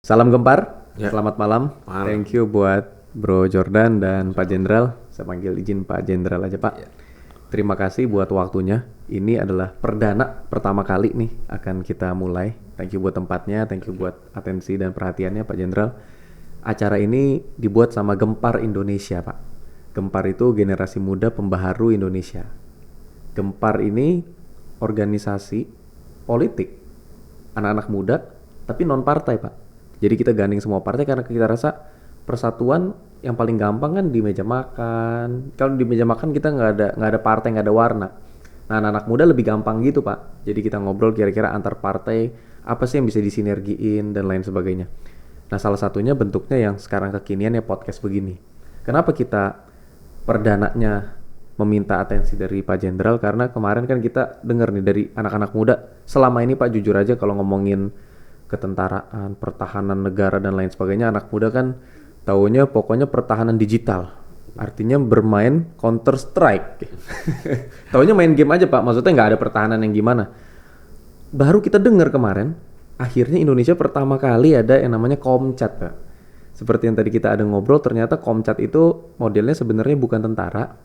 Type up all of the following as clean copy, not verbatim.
Salam Gempar, Ya. selamat malam. Malam. Thank you buat Bro Jordan dan Pak Jenderal. Saya panggil izin Pak Jenderal aja Pak. Ya. Terima kasih buat waktunya. Ini adalah perdana pertama kali nih akan kita mulai. Thank you buat tempatnya, thank you buat atensi dan perhatiannya Pak Jenderal. Acara ini dibuat sama Gempar Indonesia Pak. Gempar itu generasi muda pembaharu Indonesia. Gempar ini organisasi politik anak-anak muda tapi non partai Pak. Jadi kita gandeng semua partai karena kita rasa persatuan yang paling gampang kan di meja makan. Kalau di meja makan kita nggak ada partai, nggak ada warna. Nah anak-anak muda lebih gampang gitu Pak. Jadi kita ngobrol kira-kira antar partai apa sih yang bisa disinergiin dan lain sebagainya. Nah salah satunya bentuknya yang sekarang kekinian ya podcast begini. Kenapa kita perdananya meminta atensi dari Pak Jenderal? Karena kemarin kan kita dengar nih dari anak-anak muda. Selama ini Pak jujur aja kalau ngomongin ketentaraan, pertahanan negara dan lain sebagainya, anak muda kan taunya pokoknya pertahanan digital. Artinya bermain Counter Strike. Taunya main game aja Pak, maksudnya nggak ada pertahanan yang gimana. Baru kita dengar kemarin, akhirnya Indonesia pertama kali ada yang namanya Komcat Pak. Seperti yang tadi kita ada ngobrol, ternyata Komcat itu modelnya sebenarnya bukan tentara,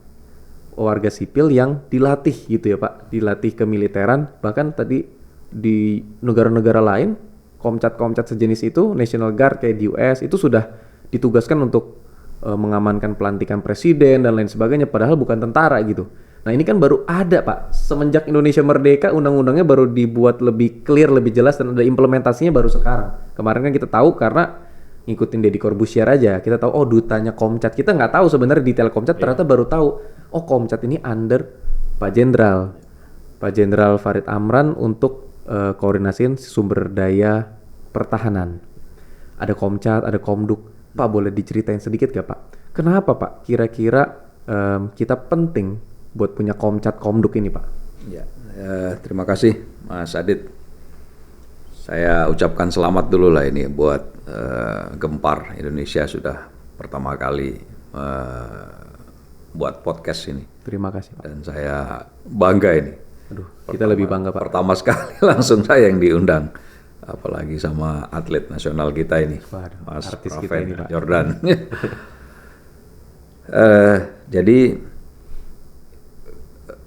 warga sipil yang dilatih gitu ya Pak, dilatih kemiliteran. Bahkan tadi di negara-negara lain Komcat sejenis itu, National Guard kayak di US itu sudah ditugaskan untuk mengamankan pelantikan presiden dan lain sebagainya, padahal bukan tentara gitu. Nah ini kan baru ada Pak, semenjak Indonesia merdeka undang-undangnya baru dibuat lebih clear, lebih jelas dan ada implementasinya baru sekarang. Kemarin kan kita tahu karena ngikutin Deddy Corbuzier aja, kita tahu oh dutanya Komcat, kita nggak tahu sebenarnya detail Komcat, ternyata baru tahu oh Komcat ini under Pak Jenderal Farid Amran untuk koordinasiin sumber daya pertahanan. Ada Komcat, ada Komduk. Pak boleh diceritain sedikit gak Pak? Kenapa Pak kira-kira kita penting buat punya Komcat Komduk ini Pak? Ya, terima kasih Mas Adit. Saya ucapkan selamat dulu lah ini buat Gempar Indonesia sudah pertama kali buat podcast ini. Terima kasih Pak. Dan saya bangga ini. Aduh, kita lebih bangga Pak. Pertama sekali langsung saya yang diundang. Apalagi sama atlet nasional kita ini. Waduh, Mas artis Praven kita ini Pak. Jordan. Jadi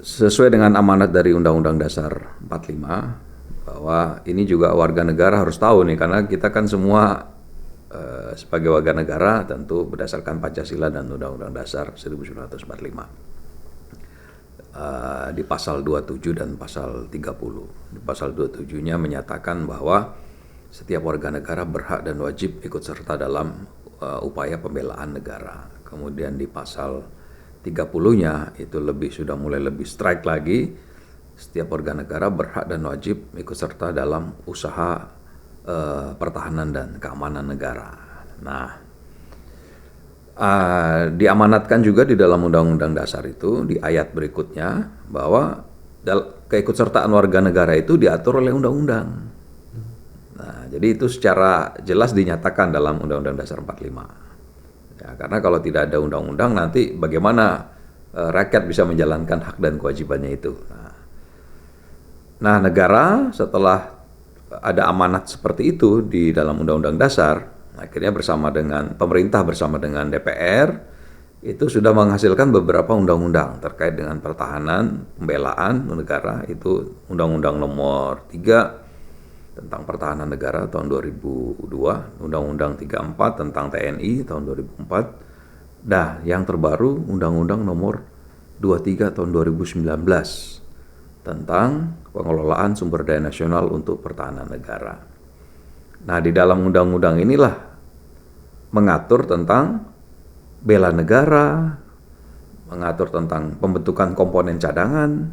sesuai dengan amanat dari Undang-Undang Dasar 45 bahwa ini juga warga negara harus tahu nih, karena kita kan semua sebagai warga negara tentu berdasarkan Pancasila dan Undang-Undang Dasar 1945. Di pasal 27 dan pasal 30. Di pasal 27-nya menyatakan bahwa setiap warga negara berhak dan wajib ikut serta dalam upaya pembelaan negara. Kemudian di pasal 30-nya itu sudah mulai lebih strike lagi. Setiap warga negara berhak dan wajib ikut serta dalam usaha pertahanan dan keamanan negara. Nah, diamanatkan juga di dalam Undang-Undang Dasar itu di ayat berikutnya bahwa keikutsertaan warga negara itu diatur oleh undang-undang. Nah, jadi itu secara jelas dinyatakan dalam Undang-Undang Dasar 45. Ya, karena kalau tidak ada undang-undang nanti bagaimana rakyat bisa menjalankan hak dan kewajibannya itu. Nah, negara setelah ada amanat seperti itu di dalam Undang-Undang Dasar, akhirnya pemerintah bersama dengan DPR itu sudah menghasilkan beberapa undang-undang terkait dengan pertahanan, pembelaan negara. Itu Undang-Undang Nomor 3 tentang Pertahanan Negara tahun 2002, Undang-Undang 34 tentang TNI tahun 2004. Nah, yang terbaru Undang-Undang Nomor 23 tahun 2019 tentang pengelolaan sumber daya nasional untuk pertahanan negara. Nah, di dalam undang-undang inilah mengatur tentang bela negara, mengatur tentang pembentukan komponen cadangan,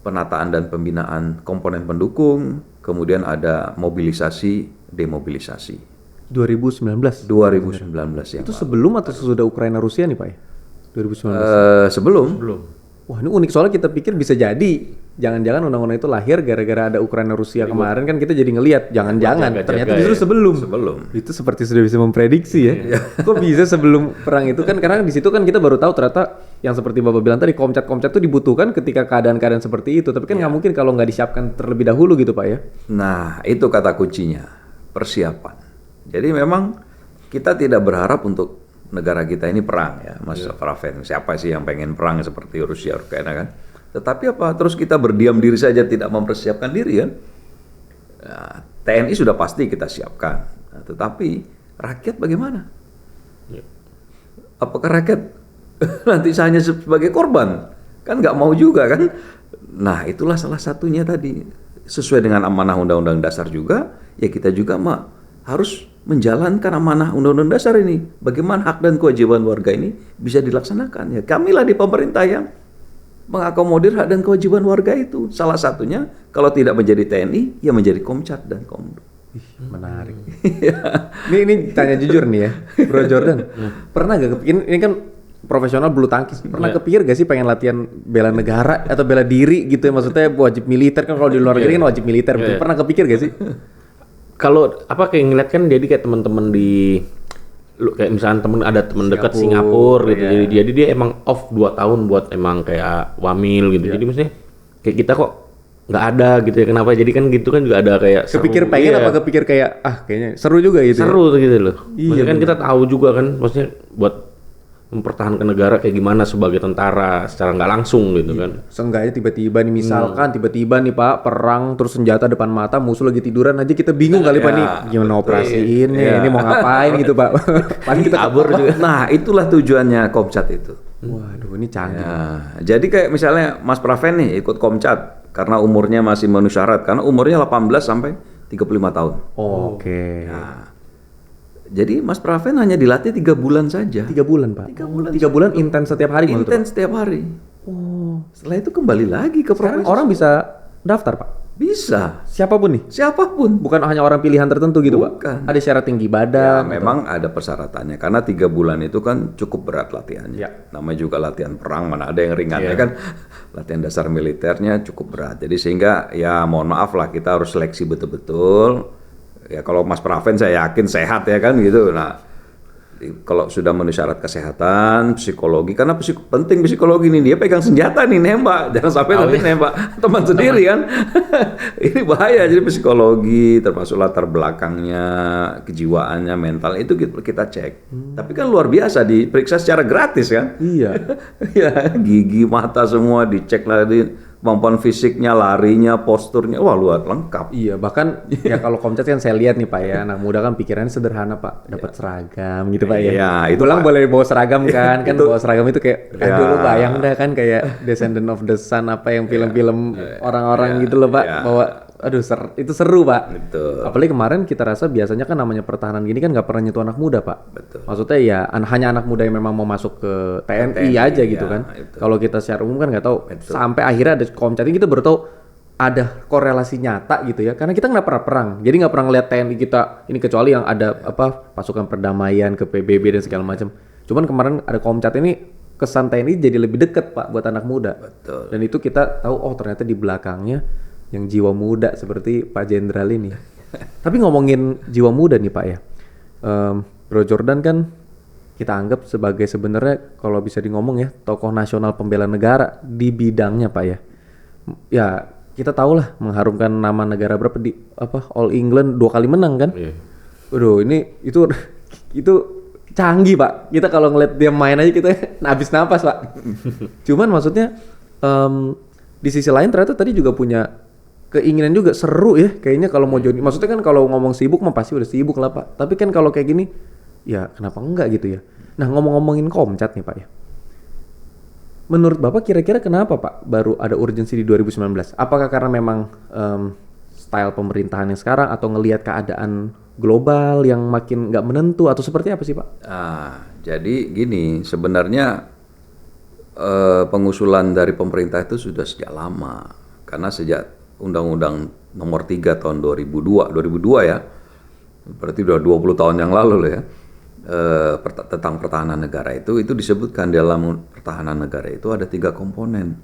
penataan dan pembinaan komponen pendukung, kemudian ada mobilisasi, demobilisasi. 2019 yang itu sebelum atau sesudah Ukraina Rusia nih Pak ya? 2019. Sebelum. Wah ini unik soalnya kita pikir bisa jadi jangan-jangan undang-undang itu lahir gara-gara ada Ukraina Rusia kemarin kan kita jadi ngelihat jangan-jangan ternyata justru sebelum itu seperti sudah bisa memprediksi ya. Kok bisa sebelum perang itu kan, karena di situ kan kita baru tahu ternyata yang seperti Bapak bilang tadi Komcat itu dibutuhkan ketika keadaan-keadaan seperti itu, tapi kan nggak mungkin kalau nggak disiapkan terlebih dahulu gitu Pak ya. Nah itu kata kuncinya, persiapan. Jadi memang kita tidak berharap untuk negara kita ini perang ya, Mas Praven. Siapa sih yang pengen perang seperti Rusia, Ukraina kan? Tetapi apa? Terus kita berdiam diri saja tidak mempersiapkan diri kan? Nah, TNI sudah pasti kita siapkan. Nah, tetapi rakyat bagaimana? Apakah rakyat nanti hanya sebagai korban? Kan nggak mau juga kan? Nah, itulah salah satunya tadi. Sesuai dengan amanah Undang-Undang Dasar juga, ya kita juga harus menjalankan amanah Undang-Undang Dasar ini. Bagaimana hak dan kewajiban warga ini bisa dilaksanakan. Ya, kamilah di pemerintah yang mengakomodir hak dan kewajiban warga itu. Salah satunya, kalau tidak menjadi TNI, ya menjadi Komcat dan Komdo. Menarik. ini tanya jujur nih ya, Bro Jordan. Pernah gak kepikir, ini kan profesional bulu tangkis, pernah kepikir gak sih pengen latihan bela negara atau bela diri gitu ya, maksudnya wajib militer kan, kalau di luar negeri kan wajib militer, pernah kepikir gak sih? Kalau kayak ngeliat kan jadi kayak teman-teman di kayak misalnya ada teman dekat Singapura gitu, jadi dia emang off 2 tahun buat emang kayak wamil gitu, jadi maksudnya kayak kita kok nggak ada gitu ya, kenapa? Jadi kan gitu kan juga ada kayak kepikir pengen apa kepikir kayak kayaknya seru juga gitu, seru gitu loh. Maksudnya kan kita tahu juga kan, maksudnya buat mempertahankan negara kayak gimana sebagai tentara secara nggak langsung gitu kan. Seenggaknya tiba-tiba nih misalkan tiba-tiba nih Pak perang terus senjata depan mata, musuh lagi tiduran aja kita bingung kali Pak nih gimana operasiin nih, ini mau ngapain gitu Pak. Paling kita kabur juga. Nah, itulah tujuannya Komcat itu. Waduh, ini canggih. Jadi kayak misalnya Mas Praven nih ikut Komcat karena umurnya masih memenuhi syarat, karena umurnya 18 sampai 35 tahun. Oke. Nah, jadi Mas Praven hanya dilatih 3 bulan saja. 3 bulan Pak? 3 bulan intens setiap hari? Intens setiap hari. Oh. Setelah itu kembali lagi ke Sekarang profesi. orang bisa daftar Pak? Bisa. Siapapun nih? Siapapun. Bukan hanya orang pilihan tertentu gitu Bukan. Pak? Ada syarat tinggi Ya, badan? memang ada persyaratannya. Karena 3 bulan itu kan cukup berat latihannya. Ya. Namanya juga latihan perang, mana ada yang ringan ya kan. Latihan dasar militernya cukup berat. Jadi sehingga ya mohon maaf lah, kita harus seleksi betul-betul. Ya kalau Mas Praven saya yakin sehat ya kan gitu. Nah, kalau sudah memenuhi syarat kesehatan, psikologi, karena penting psikologi nih, dia pegang senjata nih nembak, jangan sampai nanti nembak teman sendiri kan. Ini bahaya. Jadi psikologi termasuk latar belakangnya, kejiwaannya, mental itu kita cek. Tapi kan luar biasa, diperiksa secara gratis kan. Iya. Ya, gigi, mata semua dicek lagi, kemampuan fisiknya, larinya, posturnya, wah luar lengkap. Iya, bahkan ya kalau Komcat kan saya lihat nih Pak ya, anak muda kan pikirannya sederhana Pak, dapat seragam gitu Pak ya. Iya, itu pulang Pak. boleh bawa seragam kan, kan Itu. bawa seragam itu kayak, aduh lu bayang dah kan kayak Descendant of the Sun apa yang film-film orang-orang gitu loh Pak, bawa, aduh itu seru Pak. Betul. Apalagi kemarin kita rasa biasanya kan namanya pertahanan gini kan nggak pernah nyentuh anak muda Pak. Betul. Maksudnya ya hanya anak muda yang memang mau masuk ke TNI aja gitu ya, kan. itu. Kalau kita secara umum kan nggak tahu. Sampai akhirnya ada Komcat ini kita baru tahu ada korelasi nyata gitu ya. Karena kita nggak pernah perang. Jadi nggak pernah ngeliat TNI kita ini kecuali yang ada pasukan perdamaian ke PBB dan segala macam. Cuman kemarin ada Komcat ini, kesan TNI jadi lebih deket Pak buat anak muda. Betul. Dan itu kita tahu ternyata di belakangnya yang jiwa muda seperti Pak Jenderal ini. Tapi ngomongin jiwa muda nih Pak ya, Bro Jordan kan kita anggap sebagai sebenarnya kalau bisa ngomong ya tokoh nasional pembela negara di bidangnya Pak ya. Ya kita tahu lah mengharumkan nama negara berapa di All England 2 kali menang kan. Waduh ini itu canggih Pak. Kita kalau ngeliat dia main aja kita habis napas Pak. Cuman maksudnya di sisi lain ternyata tadi juga punya keinginan juga, seru ya kayaknya kalau mau join. Maksudnya kan kalau ngomong sibuk mah pasti udah sibuk lah Pak. Tapi kan kalau kayak gini ya kenapa enggak gitu ya. Nah ngomong-ngomongin Komcat nih Pak ya. Menurut Bapak kira-kira kenapa Pak baru ada urgensi di 2019? Apakah karena memang style pemerintahan yang sekarang atau ngelihat keadaan global yang makin nggak menentu atau seperti apa sih Pak? Jadi gini, sebenarnya pengusulan dari pemerintah itu sudah sejak lama. Karena sejak Undang-Undang Nomor 3 tahun 2002 ya, berarti udah 20 tahun yang lalu loh ya, tentang pertahanan negara itu disebutkan dalam pertahanan negara itu ada 3 komponen.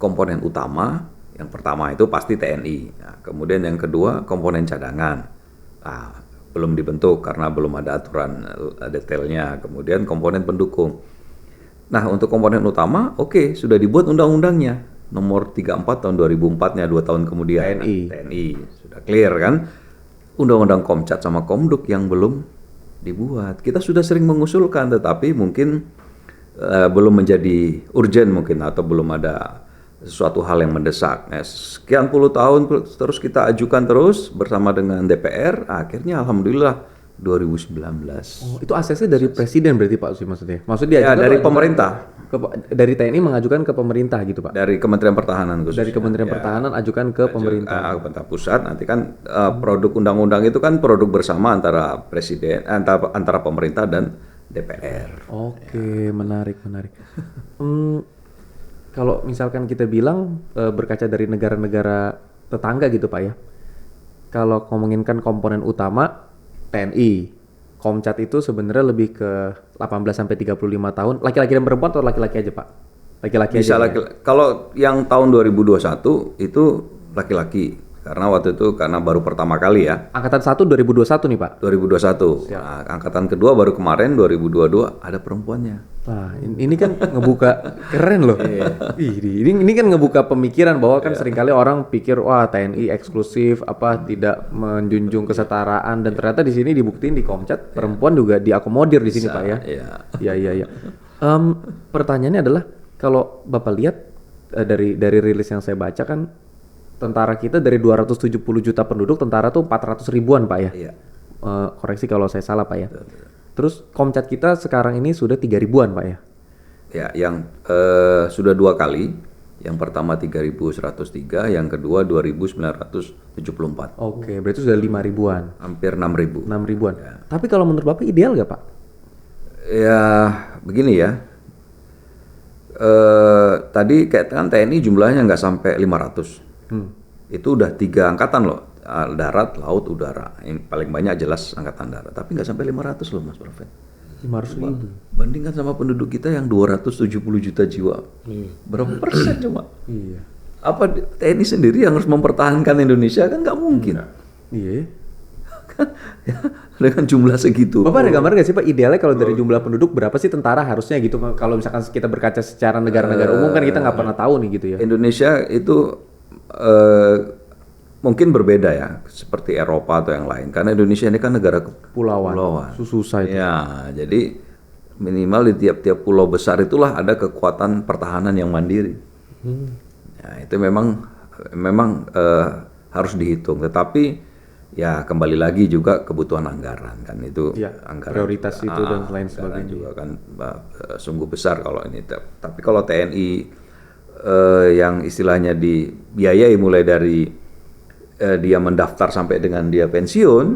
Komponen utama, yang pertama itu pasti TNI. Nah, kemudian yang kedua komponen cadangan. Belum dibentuk karena belum ada aturan detailnya. Kemudian komponen pendukung. Nah, untuk komponen utama, sudah dibuat undang-undangnya. Nomor 34 tahun 2004-nya 2 tahun kemudian. TNI. TNI sudah clear kan. undang-undang Komcat sama Komduk yang belum dibuat. Kita sudah sering mengusulkan, tetapi mungkin belum menjadi urgent mungkin, atau belum ada sesuatu hal yang mendesak. Nah, sekian puluh tahun terus kita ajukan terus bersama dengan DPR, akhirnya alhamdulillah 2019. Oh, itu aksesnya dari presiden berarti Pak Usi maksudnya? Maksudnya Ya, diajukan dari atau pemerintah. dari TNI mengajukan ke pemerintah gitu Pak? Dari Kementerian Pertahanan khususnya. Dari Kementerian Pertahanan ajukan ke pemerintah. Pemerintah pusat, nanti kan produk undang-undang itu kan produk bersama antara presiden, antara pemerintah dan DPR. Oke, menarik. Kalau misalkan kita bilang berkaca dari negara-negara tetangga gitu Pak ya, kalau ngomongin kan komponen utama TNI, Komcat itu sebenarnya lebih ke 18 sampai 35 tahun, laki-laki dan perempuan atau laki-laki aja Pak? Laki-laki Bisa aja. kalau yang tahun 2021 itu laki-laki, karena waktu itu karena baru pertama kali ya. Angkatan 1 2021 nih Pak. 2021. Nah, angkatan kedua baru kemarin 2022 ada perempuannya. Nah, ini kan ngebuka keren loh. Ini kan ngebuka pemikiran bahwa kan seringkali orang pikir wah TNI eksklusif apa tidak menjunjung kesetaraan dan ternyata di sini dibuktiin di Komcat perempuan juga diakomodir di sini Pak ya. Iya. Pertanyaannya adalah kalau Bapak lihat dari rilis yang saya baca kan tentara kita dari 270 juta penduduk tentara tuh 400 ribuan Pak ya. Iya. Koreksi kalau saya salah Pak ya. Terus Komcat kita sekarang ini sudah 3 ribuan Pak ya? Ya, yang sudah 2 kali. Yang pertama 3.103, yang kedua 2.974. Oke, berarti sudah 5 ribuan. Hampir 6.000. 6 ribuan. Tapi kalau menurut Bapak ideal gak Pak? Ya, begini ya. Tadi kayak kan TNI jumlahnya nggak sampai 500. Itu udah 3 angkatan loh. Darat, laut, udara. Yang paling banyak jelas angkatan darat. Tapi nggak sampai 500 loh Mas Praven. 500 ribu. Bandingkan sama penduduk kita yang 270 juta jiwa. Berapa persen coba? Iya. Apa TNI sendiri yang harus mempertahankan Indonesia? Kan nggak mungkin. Iya. Ya, dengan jumlah segitu. Bapak ada gambar nggak sih Pak idealnya kalau dari jumlah penduduk berapa sih tentara harusnya gitu? Kalau misalkan kita berkaca secara negara-negara umum kan kita nggak pernah tahu nih gitu ya. Indonesia itu mungkin berbeda ya, seperti Eropa atau yang lain. Karena Indonesia ini kan negara Pulauan. Susah itu. Ya, jadi minimal di tiap-tiap pulau besar itulah ada kekuatan pertahanan yang mandiri. Ya, itu memang harus dihitung. Tetapi ya kembali lagi juga kebutuhan anggaran kan itu. Ya, anggaran prioritas itu dan lain sebagainya. juga kan sungguh besar kalau ini. Tapi kalau TNI yang istilahnya dibiayai mulai dari dia mendaftar sampai dengan dia pensiun.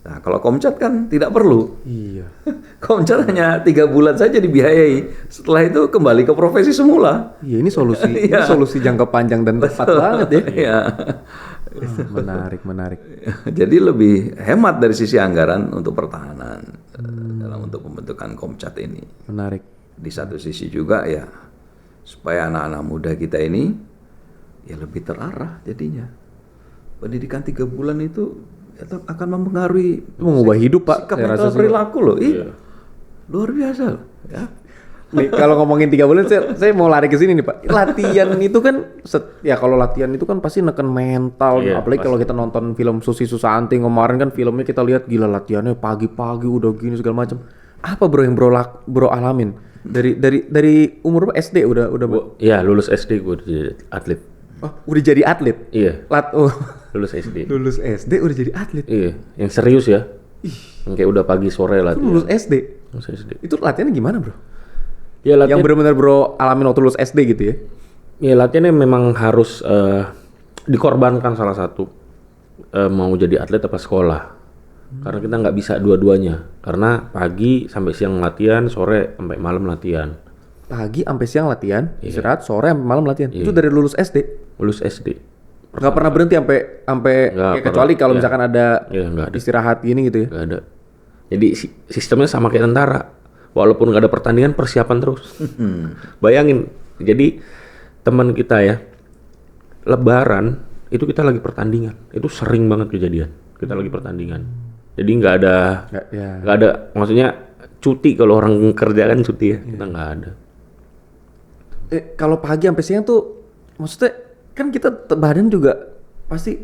Nah, kalau Komcat kan tidak perlu. Iya. Komcat hanya 3 bulan saja dibiayai. Setelah itu kembali ke profesi semula. Iya ini solusi jangka panjang dan tepat banget ya. Iya. Menarik. Jadi lebih hemat dari sisi anggaran untuk pertahanan dalam untuk pembentukan Komcat ini. Menarik. Di satu sisi juga ya supaya anak-anak muda kita ini ya lebih terarah jadinya. Pendidikan 3 bulan itu akan mempengaruhi Mengubah hidup Pak. sikap Saya mental rasa sih. perilaku loh. Luar biasa loh. Ya. Nih kalau ngomongin 3 bulan saya mau lari ke sini nih Pak. Latihan itu kan ya kalau latihan itu kan pasti neken mental. Iya, Apalagi kalau kita nonton film Susi Susanti kemarin kan filmnya kita lihat gila latihannya pagi-pagi udah gini segala macam. Apa bro yang bro alamin? Dari umur berapa SD udah Ya lulus SD gue jadi atlet. Oh, udah jadi atlet. Iya, Oh, lulus SD. lulus SD udah jadi atlet. Iya, yang serius ya. Yang kayak udah pagi sore Itu latihan. lulus SD. Lulus SD. Itu latihannya gimana, Bro? Ya Yang latihan. benar-benar Bro alamin waktu lulus SD gitu ya. Ya latihannya memang harus dikorbankan salah satu. Mau jadi atlet apa sekolah. Karena kita nggak bisa dua-duanya. Karena pagi sampai siang latihan, sore sampai malam latihan. Pagi sampai siang latihan, istirahat, sore sampai malam latihan. Itu dari lulus SD. Lulus SD. Nggak pernah berhenti sampai Nggak ya, kecuali pernah. kalau Ya. misalkan ada Ya, nggak ada. istirahat gini gitu ya. Nggak ada. Jadi sistemnya sama kayak tentara. Walaupun nggak ada pertandingan, persiapan terus. Bayangin, jadi teman kita ya, Lebaran itu kita lagi pertandingan. Itu sering banget kejadian. Kita lagi pertandingan. Jadi nggak ada, maksudnya cuti kalau orang kerja kan cuti ya. Kita nggak ada. Kalau pagi sampai siang tuh maksudnya kan kita badan juga pasti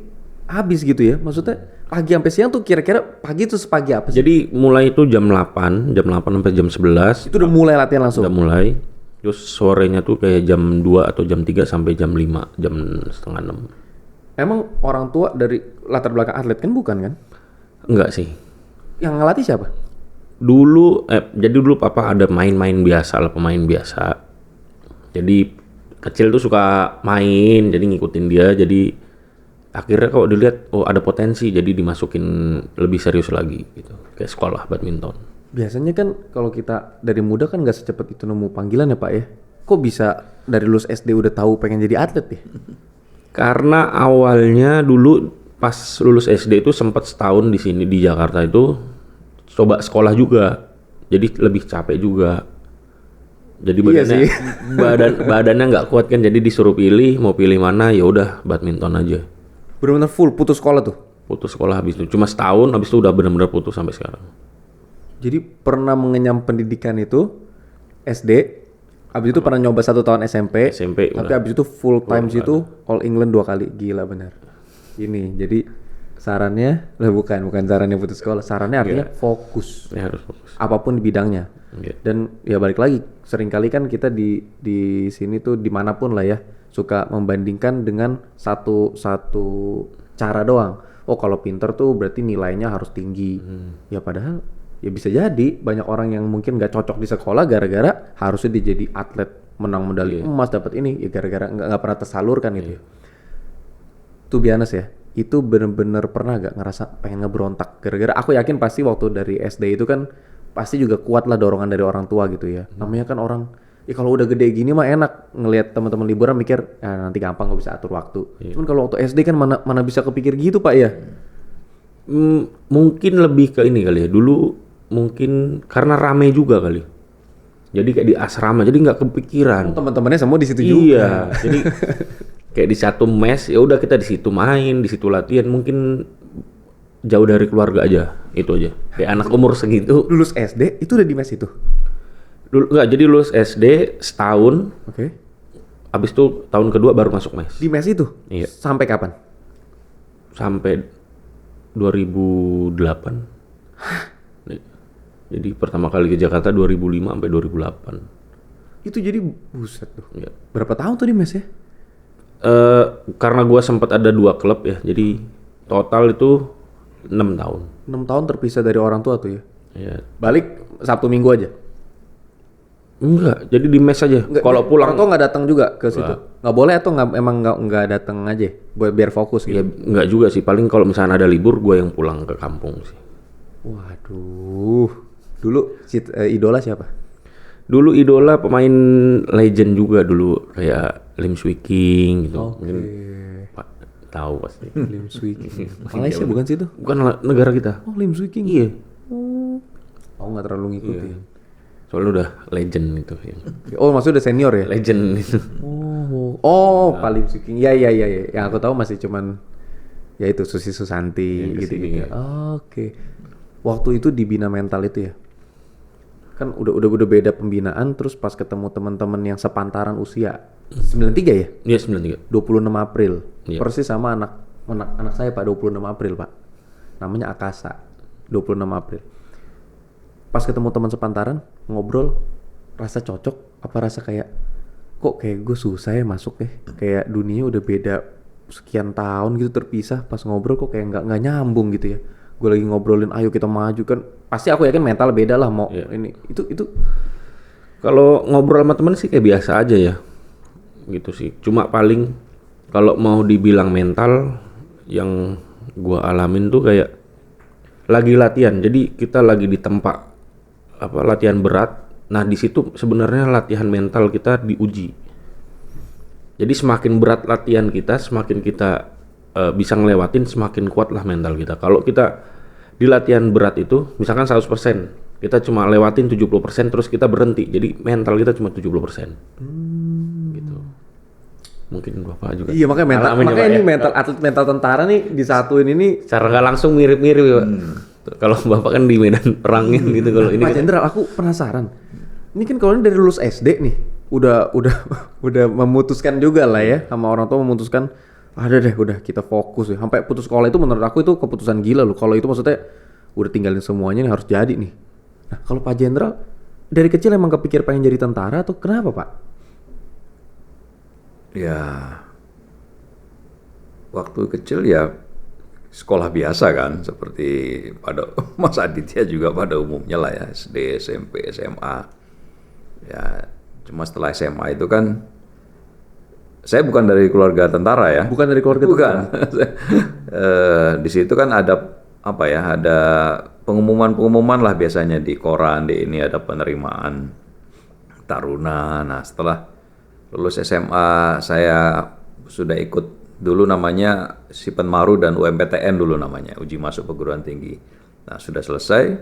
habis gitu ya. Maksudnya pagi sampai siang tuh kira-kira pagi tuh sepagi apa sih? Jadi mulai itu jam 8 sampai jam 11 Itu udah mulai latihan langsung. udah mulai. Terus sorenya tuh kayak jam 2 atau jam 3 sampai jam 5, jam setengah 6. Emang orang tua dari latar belakang atlet kan bukan kan? Enggak sih. Yang ngelatih siapa? Jadi dulu papa ada main-main biasa lah, pemain biasa. Jadi kecil tuh suka main, jadi ngikutin dia. Jadi akhirnya kalau dilihat, oh ada potensi, jadi dimasukin lebih serius lagi gitu. Kayak sekolah badminton. Biasanya kan kalau kita dari muda kan nggak secepat itu nemu panggilan ya Pak ya. Kok bisa dari lulus SD udah tahu pengen jadi atlet ya? Karena awalnya dulu pas lulus SD itu sempat setahun di sini di Jakarta itu coba sekolah juga. Jadi lebih capek juga. Jadi Iya badannya sih. badannya nggak kuat kan, jadi disuruh pilih mau pilih mana, ya udah badminton aja. Bener-bener full putus sekolah tuh. Putus sekolah habis itu cuma setahun, habis itu udah benar-benar putus sampai sekarang. Jadi pernah mengenyam pendidikan itu SD, habis itu pernah nyoba 1 tahun SMP, SMP tapi udah. habis itu full time situ All England 2 kali, gila bener. Ini jadi sarannya, bukan sarannya putus sekolah, sarannya artinya fokus, Ya harus fokus. apapun di bidangnya. Iya. Dan ya balik lagi, seringkali kan kita di sini tuh dimanapun lah ya, suka membandingkan dengan satu cara doang. Oh kalau pinter tuh berarti nilainya harus tinggi. Ya padahal ya bisa jadi banyak orang yang mungkin nggak cocok di sekolah gara-gara harusnya dia jadi atlet, menang medali emas, dapat ini ya gara-gara nggak pernah tersalurkan gitu. Tuh biasa ya, itu bener-bener pernah gak ngerasa pengen ngeberontak gara-gara aku yakin pasti waktu dari SD itu kan pasti juga kuat lah dorongan dari orang tua gitu ya. Namanya kan orang, ya kalau udah gede gini mah enak ngelihat teman-teman liburan mikir, ah, nanti gampang gue bisa atur waktu. Cuman kalau waktu SD kan mana bisa kepikir gitu Pak ya. Mungkin lebih ke ini kali ya. Dulu mungkin karena rame juga kali. Jadi kayak di asrama, jadi nggak kepikiran. Teman-temannya semua di situ juga. Iya, jadi kayak di satu mes, ya udah kita di situ main, di situ latihan. Mungkin jauh dari keluarga aja, itu aja. Kayak anak umur segitu. Lulus SD itu udah di mes itu. Dulu nggak, jadi lulus SD setahun, Oke. habis itu tahun kedua baru masuk mes. Di mes itu? Iya. Sampai kapan? Sampai 2008. Jadi pertama kali ke Jakarta 2005 sampai 2008. Itu jadi buset tuh. Ya. Berapa tahun tuh di mes ya? Karena gua sempat ada 2 klub ya, jadi total itu 6 tahun. 6 tahun terpisah dari orang tua tuh ya. Ya. Balik Sabtu Minggu aja. Enggak, jadi di mes aja. Kalau pulang orang tua nggak datang juga ke situ. Nggak boleh atau emang nggak datang aja biar fokus ya gitu. enggak juga sih, paling kalau misalnya ada libur gua yang pulang ke kampung sih. Waduh. Dulu idola siapa? Dulu idola pemain legend juga dulu, kayak Lim Swee King gitu. Mungkin Pak tahu pasti. Lim Swee King. Malaysia bukan sih itu? Bukan negara kita. Oh, Lim Swee King. Iya. Aku nggak terlalu ngikutin. Soalnya udah legend itu ya. Oh, maksudnya udah senior ya? Legend itu. Pak Lim Swee King. Ya. Yang aku tahu masih cuman ya itu Susi Susanti gitu. Oke. Waktu itu dibina mental itu ya. Kan udah beda pembinaan, terus pas ketemu teman-teman yang sepantaran usia 93 ya? Iya 93. 26 April. Iya. Persis sama anak saya Pak, 26 April Pak. Namanya Akasa. 26 April. Pas ketemu teman sepantaran, ngobrol, rasa cocok apa rasa kayak kok kayak gue susah ya masuk ya. Kayak dunia udah beda sekian tahun gitu terpisah, pas ngobrol kok kayak nggak nyambung gitu ya. Gue lagi ngobrolin ayo kita maju kan, pasti aku yakin mental beda lah mau ini itu. Kalau ngobrol sama temen sih kayak biasa aja ya, gitu sih. Cuma paling kalau mau dibilang mental, yang gua alamin tuh kayak lagi latihan. Jadi kita lagi di tempat latihan berat. Nah di situ sebenarnya latihan mental kita diuji. Jadi semakin berat latihan kita, semakin kita bisa ngelewatin, semakin kuatlah mental kita. Kalau kita di latihan berat itu misalkan 100%, kita cuma lewatin 70% terus kita berhenti. Jadi mental kita cuma 70%. Gitu. Mungkin Bapak juga. Iya makanya mental, alamin ya, makanya Pak, ini ya. atlet mental tentara nih disatuin ini. Cara nggak langsung mirip-mirip ya, Pak. Kalau Bapak kan di medan perangin gitu, kalau ini Pak kan Jenderal, aku penasaran. Ini kan kalau ini dari lulus SD nih, udah memutuskan juga lah ya, sama orang tua memutuskan ada deh udah kita fokus ya. Sampai putus sekolah itu menurut aku itu keputusan gila loh. Kalau itu maksudnya udah tinggalin semuanya nih harus jadi nih. Nah kalau Pak Jenderal dari kecil emang kepikir pengen jadi tentara atau kenapa Pak? Ya, waktu kecil ya sekolah biasa kan, seperti pada Mas Aditya juga pada umumnya lah ya, SD, SMP, SMA. Ya, cuma setelah SMA itu kan, saya bukan dari keluarga tentara ya. Bukan dari keluarga Bukan. tentara? Di situ kan ada apa ya, ada pengumuman-pengumuman lah biasanya di koran, di ini ada penerimaan taruna. Nah, setelah lulus SMA saya sudah ikut dulu namanya Sipenmaru dan UMPTN dulu namanya, uji masuk perguruan tinggi. Nah, sudah selesai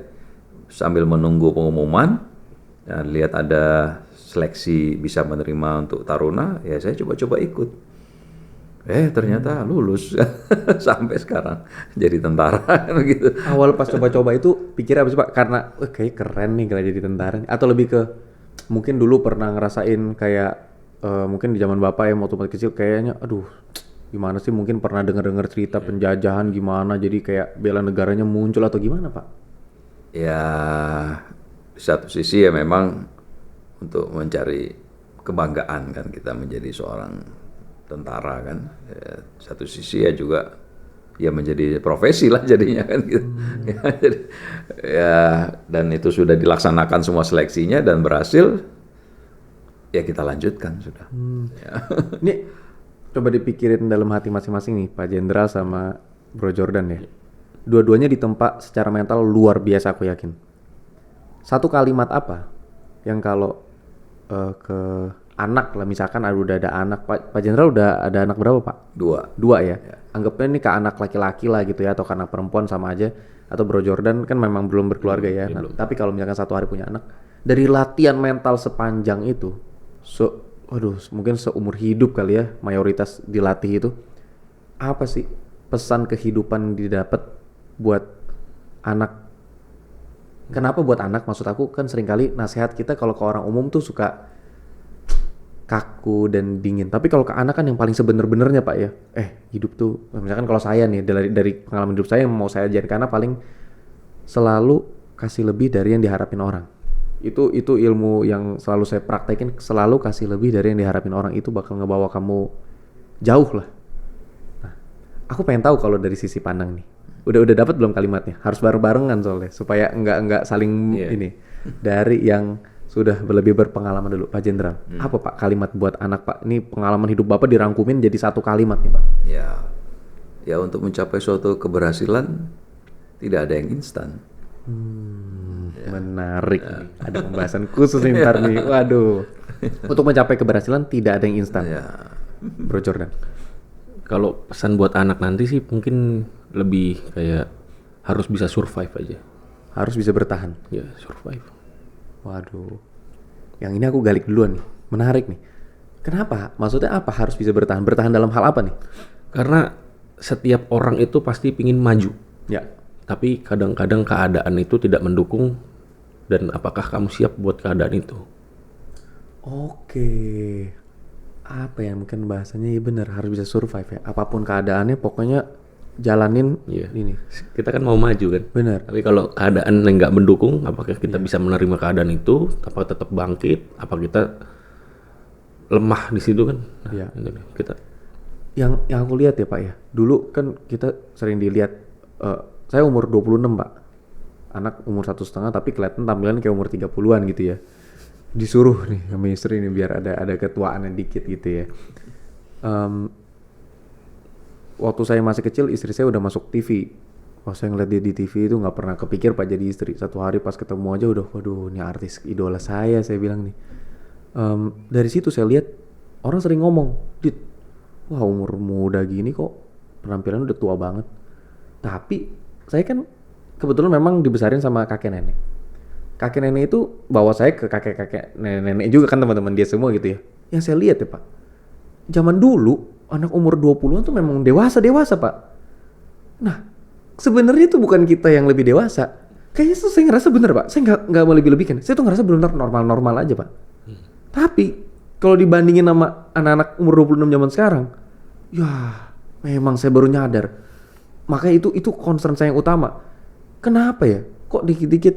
sambil menunggu pengumuman dan lihat ada seleksi bisa menerima untuk taruna, ya saya coba-coba ikut. Ternyata lulus sampai sekarang jadi tentara gitu. Awal pas coba-coba itu pikir apa sih Pak? Karena kayak keren nih kalau jadi tentara. Atau lebih ke mungkin dulu pernah ngerasain kayak mungkin di zaman Bapak ya waktu masih kecil kayaknya aduh gimana sih mungkin pernah dengar-dengar cerita penjajahan gimana jadi kayak bela negaranya muncul atau gimana Pak? Ya di satu sisi ya memang untuk mencari kebanggaan kan kita menjadi seorang tentara kan. Ya, satu sisi ya juga ya menjadi profesi lah jadinya kan gitu. Ya, dan itu sudah dilaksanakan semua seleksinya dan berhasil ya kita lanjutkan sudah. Ya. Ini coba dipikirin dalam hati masing-masing nih Pak Jenderal sama Bro Jordan ya. Dua-duanya ditempa secara mental luar biasa aku yakin. Satu kalimat apa yang kalau ke anak lah misalkan udah ada anak Pak Jenderal udah ada anak berapa Pak? Dua ya. Anggapnya ini ke anak laki-laki lah gitu ya atau ke anak perempuan sama aja atau Bro Jordan kan memang belum berkeluarga ya. Nah, tapi kalau misalkan satu hari punya anak dari latihan mental sepanjang itu mungkin seumur hidup kali ya mayoritas dilatih itu apa sih pesan kehidupan yang didapat buat anak? Kenapa buat anak? Maksud aku kan seringkali nasihat kita kalau ke orang umum tuh suka kaku dan dingin. Tapi kalau ke anak kan yang paling sebener-benernya Pak ya. Hidup tuh, misalkan kalau saya nih dari pengalaman hidup saya yang mau saya ajarin ke anak paling selalu kasih lebih dari yang diharapin orang. Itu ilmu yang selalu saya praktekin, selalu kasih lebih dari yang diharapin orang itu bakal ngebawa kamu jauh lah. Nah, aku pengen tahu kalau dari sisi pandang nih. Udah dapat belum kalimatnya? Harus bareng-barengan soalnya supaya enggak saling ini. Dari yang sudah lebih berpengalaman dulu Pak Jenderal. Apa Pak kalimat buat anak Pak? Ini pengalaman hidup Bapak dirangkumin jadi satu kalimat nih Pak. Ya untuk mencapai suatu keberhasilan tidak ada yang instan. Menarik nih. Ada pembahasan khusus nih ntar nih. Waduh. Untuk mencapai keberhasilan tidak ada yang instan. Bro Jordan. Kalau pesan buat anak nanti sih mungkin lebih kayak harus bisa survive aja. Harus bisa bertahan. Ya, survive. Waduh. Yang ini aku galik duluan nih. Menarik nih. Kenapa? Maksudnya apa harus bisa bertahan? Bertahan dalam hal apa nih? Karena setiap orang itu pasti pingin maju. Ya. Tapi kadang-kadang keadaan itu tidak mendukung dan apakah kamu siap buat keadaan itu? Oke. Apa ya mungkin bahasanya ya benar harus bisa survive ya. Apapun keadaannya pokoknya jalanin ini. Kita kan mau maju kan. Benar. Tapi kalau keadaan yang nggak mendukung, apakah kita bisa menerima keadaan itu? Apa tetap bangkit? Apa kita lemah di situ kan? Nah, kita. Yang aku lihat ya Pak ya. Dulu kan kita sering dilihat. Saya umur 26 Pak. Anak umur 1,5 tapi kelihatan tampilan kayak umur 30-an gitu ya. Disuruh nih sama istri nih biar ada ketuaannya dikit gitu ya. Waktu saya masih kecil istri saya udah masuk TV. Pas saya ngeliat dia di TV itu nggak pernah kepikir Pak jadi istri. Satu hari pas ketemu aja udah waduh ini artis idola saya bilang nih. Dari situ saya lihat orang sering ngomong, Dit, wah umur muda gini kok penampilan udah tua banget. Tapi saya kan kebetulan memang dibesarin sama kakek nenek. Kakek nenek itu bawa saya ke kakek-kakek nenek juga kan teman-teman dia semua gitu ya. Yang saya lihat ya Pak, zaman dulu anak umur 20-an tuh memang dewasa Pak. Nah, sebenarnya itu bukan kita yang lebih dewasa. Kayaknya tuh saya ngerasa bener Pak, saya nggak mau lebih-lebihkan. Saya tuh ngerasa benar normal-normal aja Pak. Tapi kalau dibandingin sama anak-anak umur 26 zaman sekarang, ya Memang saya baru nyadar. Makanya itu concern saya yang utama. Kenapa ya? Kok dikit-dikit,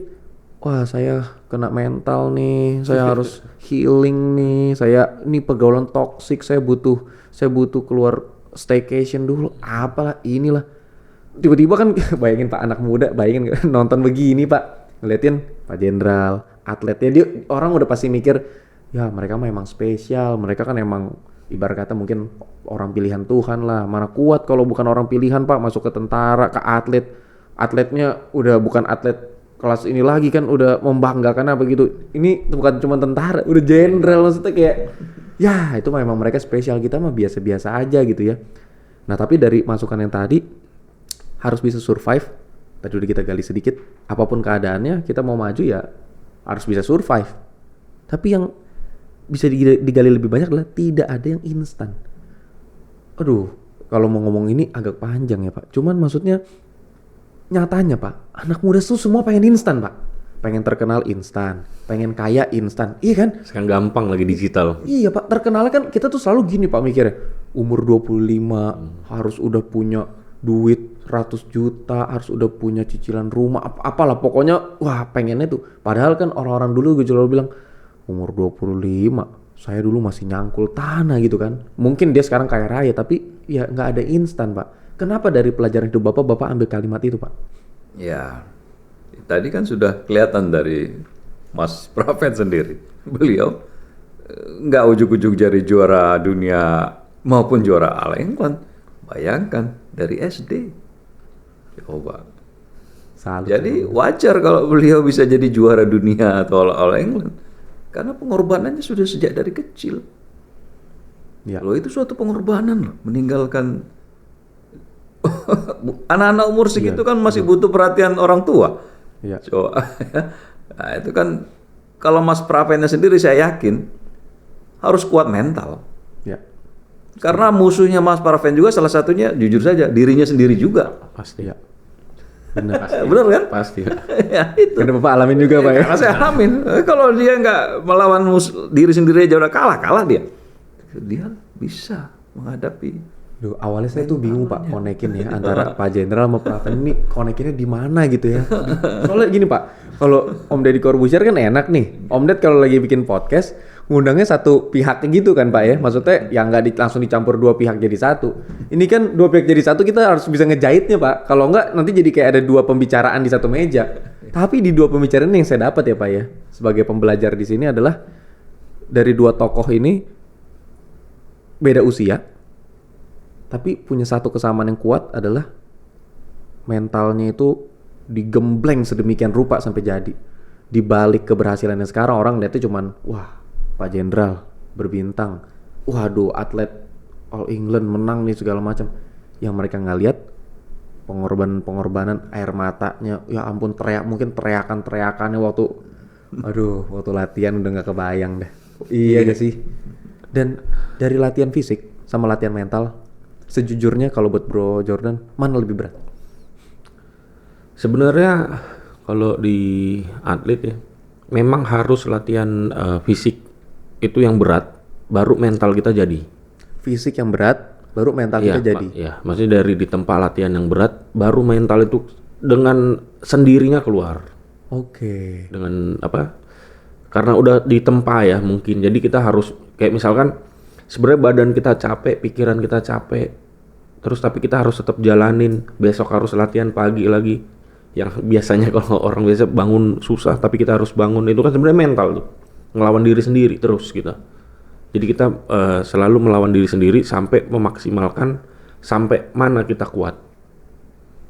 wah saya kena mental nih, saya harus healing nih, saya ini pergaulan toksik, saya butuh keluar staycation dulu, apalah inilah. Tiba-tiba kan bayangin Pak, anak muda, bayangin nonton begini Pak, ngeliatin Pak Jenderal, atletnya, dia orang udah pasti mikir, ya mereka mah emang spesial, mereka kan emang ibarat kata mungkin orang pilihan Tuhan lah, mana kuat kalau bukan orang pilihan Pak, masuk ke tentara, ke atletnya udah bukan atlet kelas ini lagi kan, udah membanggakan apa gitu. Ini bukan cuma tentara, udah jenderal, maksudnya kayak ya itu memang mereka spesial, kita mah biasa-biasa aja gitu ya. Nah tapi dari masukan yang tadi, harus bisa survive, tadi udah kita gali sedikit, apapun keadaannya kita mau maju ya harus bisa survive. Tapi yang bisa digali lebih banyak adalah tidak ada yang instan. Aduh, kalau mau ngomong ini agak panjang ya Pak, cuman maksudnya nyatanya Pak, anak muda tuh semua pengen instan Pak. Pengen terkenal instan, pengen kaya instan, iya kan? Sekarang gampang lagi digital. Iya Pak, terkenal kan kita tuh selalu gini Pak mikirnya, umur 25 harus udah punya duit 100 juta, harus udah punya cicilan rumah, apalah pokoknya, wah pengennya tuh. Padahal kan orang-orang dulu gue selalu bilang, umur 25, saya dulu masih nyangkul tanah gitu kan. Mungkin dia sekarang kaya raya, tapi ya nggak ada instan Pak. Kenapa dari pelajaran hidup Bapak ambil kalimat itu Pak? Ya, tadi kan sudah kelihatan dari Mas Praven sendiri. Beliau nggak ujuk-ujuk jadi juara dunia maupun juara All England. Bayangkan dari SD. Coba. Salut. Jadi wajar kalau beliau bisa jadi juara dunia atau All England. Karena pengorbanannya sudah sejak dari kecil. Ya. Loh itu suatu pengorbanan loh, meninggalkan anak-anak umur segitu kan masih butuh perhatian orang tua. Iya. Coba. Nah, itu kan kalau Mas Pravennya sendiri saya yakin harus kuat mental. Ya. Karena musuhnya Mas Praven juga salah satunya jujur saja dirinya sendiri juga. Pasti. Ya. Benar. Benar kan? Pasti. Ya itu. Karena Bapak alamin juga Pak ya. Karena saya alamin. Kalau dia nggak melawan diri sendiri aja udah kalah dia. Dia bisa menghadapi. Duh, awalnya saya tuh bingung Pak konekin ya antara Pak Jenderal sama Praven ini konekinnya di mana gitu ya. Soalnya gini Pak, kalau Om Deddy Corbuzier kan enak nih. Om Ded kalau lagi bikin podcast ngundangnya satu pihak gitu kan Pak ya. Maksudnya yang nggak langsung dicampur dua pihak jadi satu. Ini kan dua pihak jadi satu, kita harus bisa ngejahitnya Pak. Kalau nggak nanti jadi kayak ada dua pembicaraan di satu meja. Tapi di dua pembicaraan yang saya dapat ya Pak ya, sebagai pembelajar di sini adalah dari dua tokoh ini beda usia. Tapi punya satu kesamaan yang kuat adalah mentalnya itu digembleng sedemikian rupa sampai jadi. Di balik keberhasilannya sekarang orang lihatnya cuman, wah Pak Jenderal berbintang, waduh atlet All England menang nih segala macam. Yang mereka nggak lihat pengorbanan air matanya, ya ampun mungkin teriakannya waktu latihan udah nggak kebayang deh. Iya gak sih? Dan dari latihan fisik sama latihan mental, sejujurnya kalau buat Bro Jordan, mana lebih berat? Sebenarnya kalau di atlet ya, memang harus latihan fisik itu yang berat, baru mental kita jadi. Fisik yang berat, baru mental kita jadi. Ya, maksudnya dari di tempat latihan yang berat, baru mental itu dengan sendirinya keluar. Oke. Dengan apa? Karena udah ditempa ya mungkin. Jadi kita harus kayak misalkan sebenarnya badan kita capek, pikiran kita capek. Terus tapi kita harus tetap jalanin. Besok harus latihan pagi lagi. Yang biasanya kalau orang biasa bangun susah, tapi kita harus bangun. Itu kan sebenarnya mental tuh. Ngelawan diri sendiri terus kita. Jadi kita selalu melawan diri sendiri sampai memaksimalkan sampai mana kita kuat.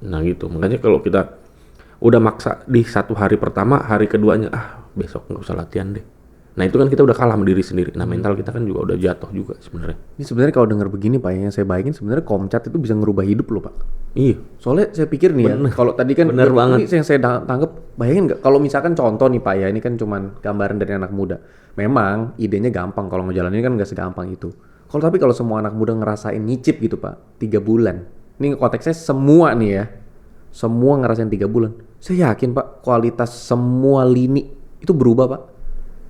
Nah gitu. Makanya kalau kita udah maksa di satu hari pertama, hari keduanya besok nggak usah latihan deh. Nah itu kan kita udah kalah sama diri sendiri. Nah mental kita kan juga udah jatuh juga sebenarnya. Ini sebenarnya kalau dengar begini Pak, yang saya bayangin sebenarnya Komcat itu bisa ngerubah hidup loh Pak. Iya. Soalnya saya pikir nih ya, kalau tadi kan bener banget. Ini yang saya tangkap, bayangin nggak kalau misalkan contoh nih Pak ya, ini kan cuman gambaran dari anak muda. Memang idenya gampang, kalau ngejalanin kan nggak segampang itu. Tapi kalau semua anak muda ngerasain nyicip gitu Pak, 3 bulan. Ini konteksnya semua nih ya, semua ngerasain 3 bulan. Saya yakin Pak, kualitas semua lini itu berubah Pak.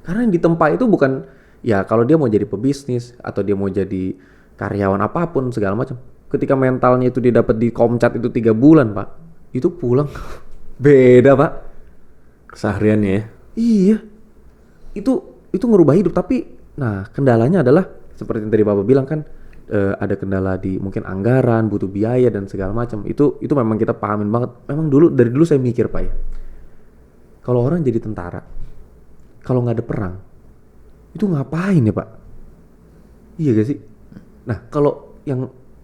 Karena yang ditempa itu bukan, ya kalau dia mau jadi pebisnis atau dia mau jadi karyawan apapun segala macam, ketika mentalnya itu dia dapat di Komcat itu 3 bulan Pak, itu pulang beda Pak. Kesehariannya ya. Iya, itu ngerubah hidup. Tapi, nah kendalanya adalah seperti yang tadi Bapak bilang kan, ada kendala di mungkin anggaran, butuh biaya dan segala macam. Itu memang kita pahamin banget. Memang dari dulu saya mikir Pak ya, kalau orang jadi tentara, kalau nggak ada perang, itu ngapain ya Pak? Iya gak sih? Nah kalau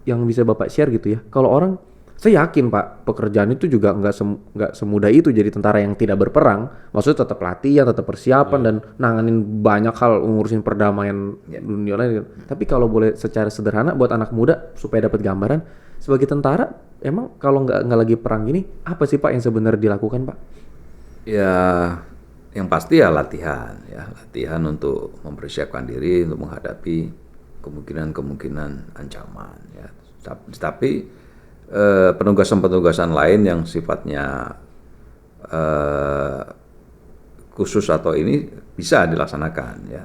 yang bisa Bapak share gitu ya, kalau orang, saya yakin Pak, pekerjaan itu juga nggak semudah itu jadi tentara yang tidak berperang. Maksudnya tetap latihan, tetap persiapan dan nanganin banyak hal, ngurusin perdamaian dunia lain. Tapi kalau boleh secara sederhana buat anak muda supaya dapat gambaran, sebagai tentara emang kalau nggak lagi perang gini, apa sih Pak yang sebenarnya dilakukan Pak? Ya, yang pasti ya latihan untuk mempersiapkan diri untuk menghadapi kemungkinan ancaman ya. Tapi penugasan-penugasan lain yang sifatnya khusus atau ini bisa dilaksanakan ya.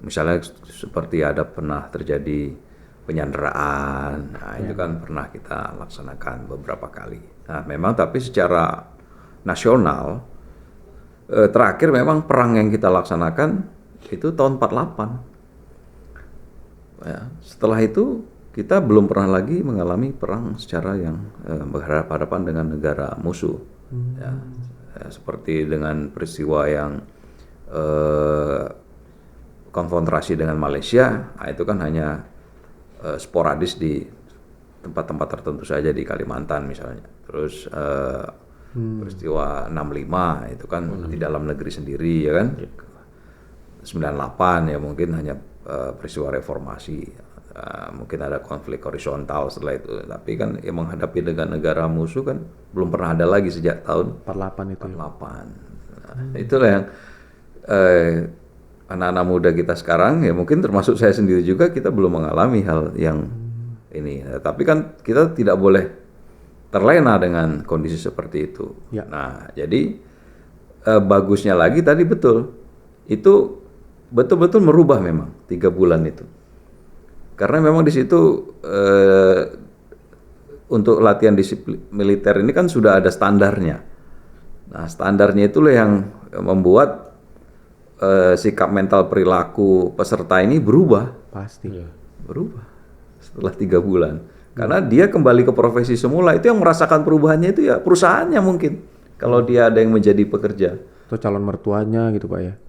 Misalnya seperti ada pernah terjadi penyanderaan, nah itu kan pernah kita laksanakan beberapa kali. Nah memang tapi secara nasional terakhir memang perang yang kita laksanakan itu tahun 48. Ya, setelah itu kita belum pernah lagi mengalami perang secara yang berhadapan dengan negara musuh. Ya, seperti dengan peristiwa yang konfrontasi dengan Malaysia, nah itu kan hanya sporadis di tempat-tempat tertentu saja di Kalimantan misalnya. Terus peristiwa 65 itu kan di dalam negeri sendiri ya kan. 98 ya mungkin hanya peristiwa reformasi. Mungkin ada konflik horizontal setelah itu, tapi kan yang menghadapi dengan negara musuh kan belum pernah ada lagi sejak tahun 48 itu. 48. Nah, itulah yang anak-anak muda kita sekarang ya mungkin termasuk saya sendiri juga kita belum mengalami hal yang ini. Tapi kan kita tidak boleh terlena dengan kondisi seperti itu. Ya. Nah, jadi bagusnya lagi tadi betul itu betul-betul merubah memang 3 bulan itu. Karena memang di situ untuk latihan disiplin militer ini kan sudah ada standarnya. Nah, standarnya itulah yang membuat sikap mental perilaku peserta ini berubah. Pasti. Berubah setelah 3 bulan. Karena dia kembali ke profesi semula. Itu yang merasakan perubahannya itu ya perusahaannya mungkin. Kalau dia ada yang menjadi pekerja. Atau calon mertuanya gitu Pak ya.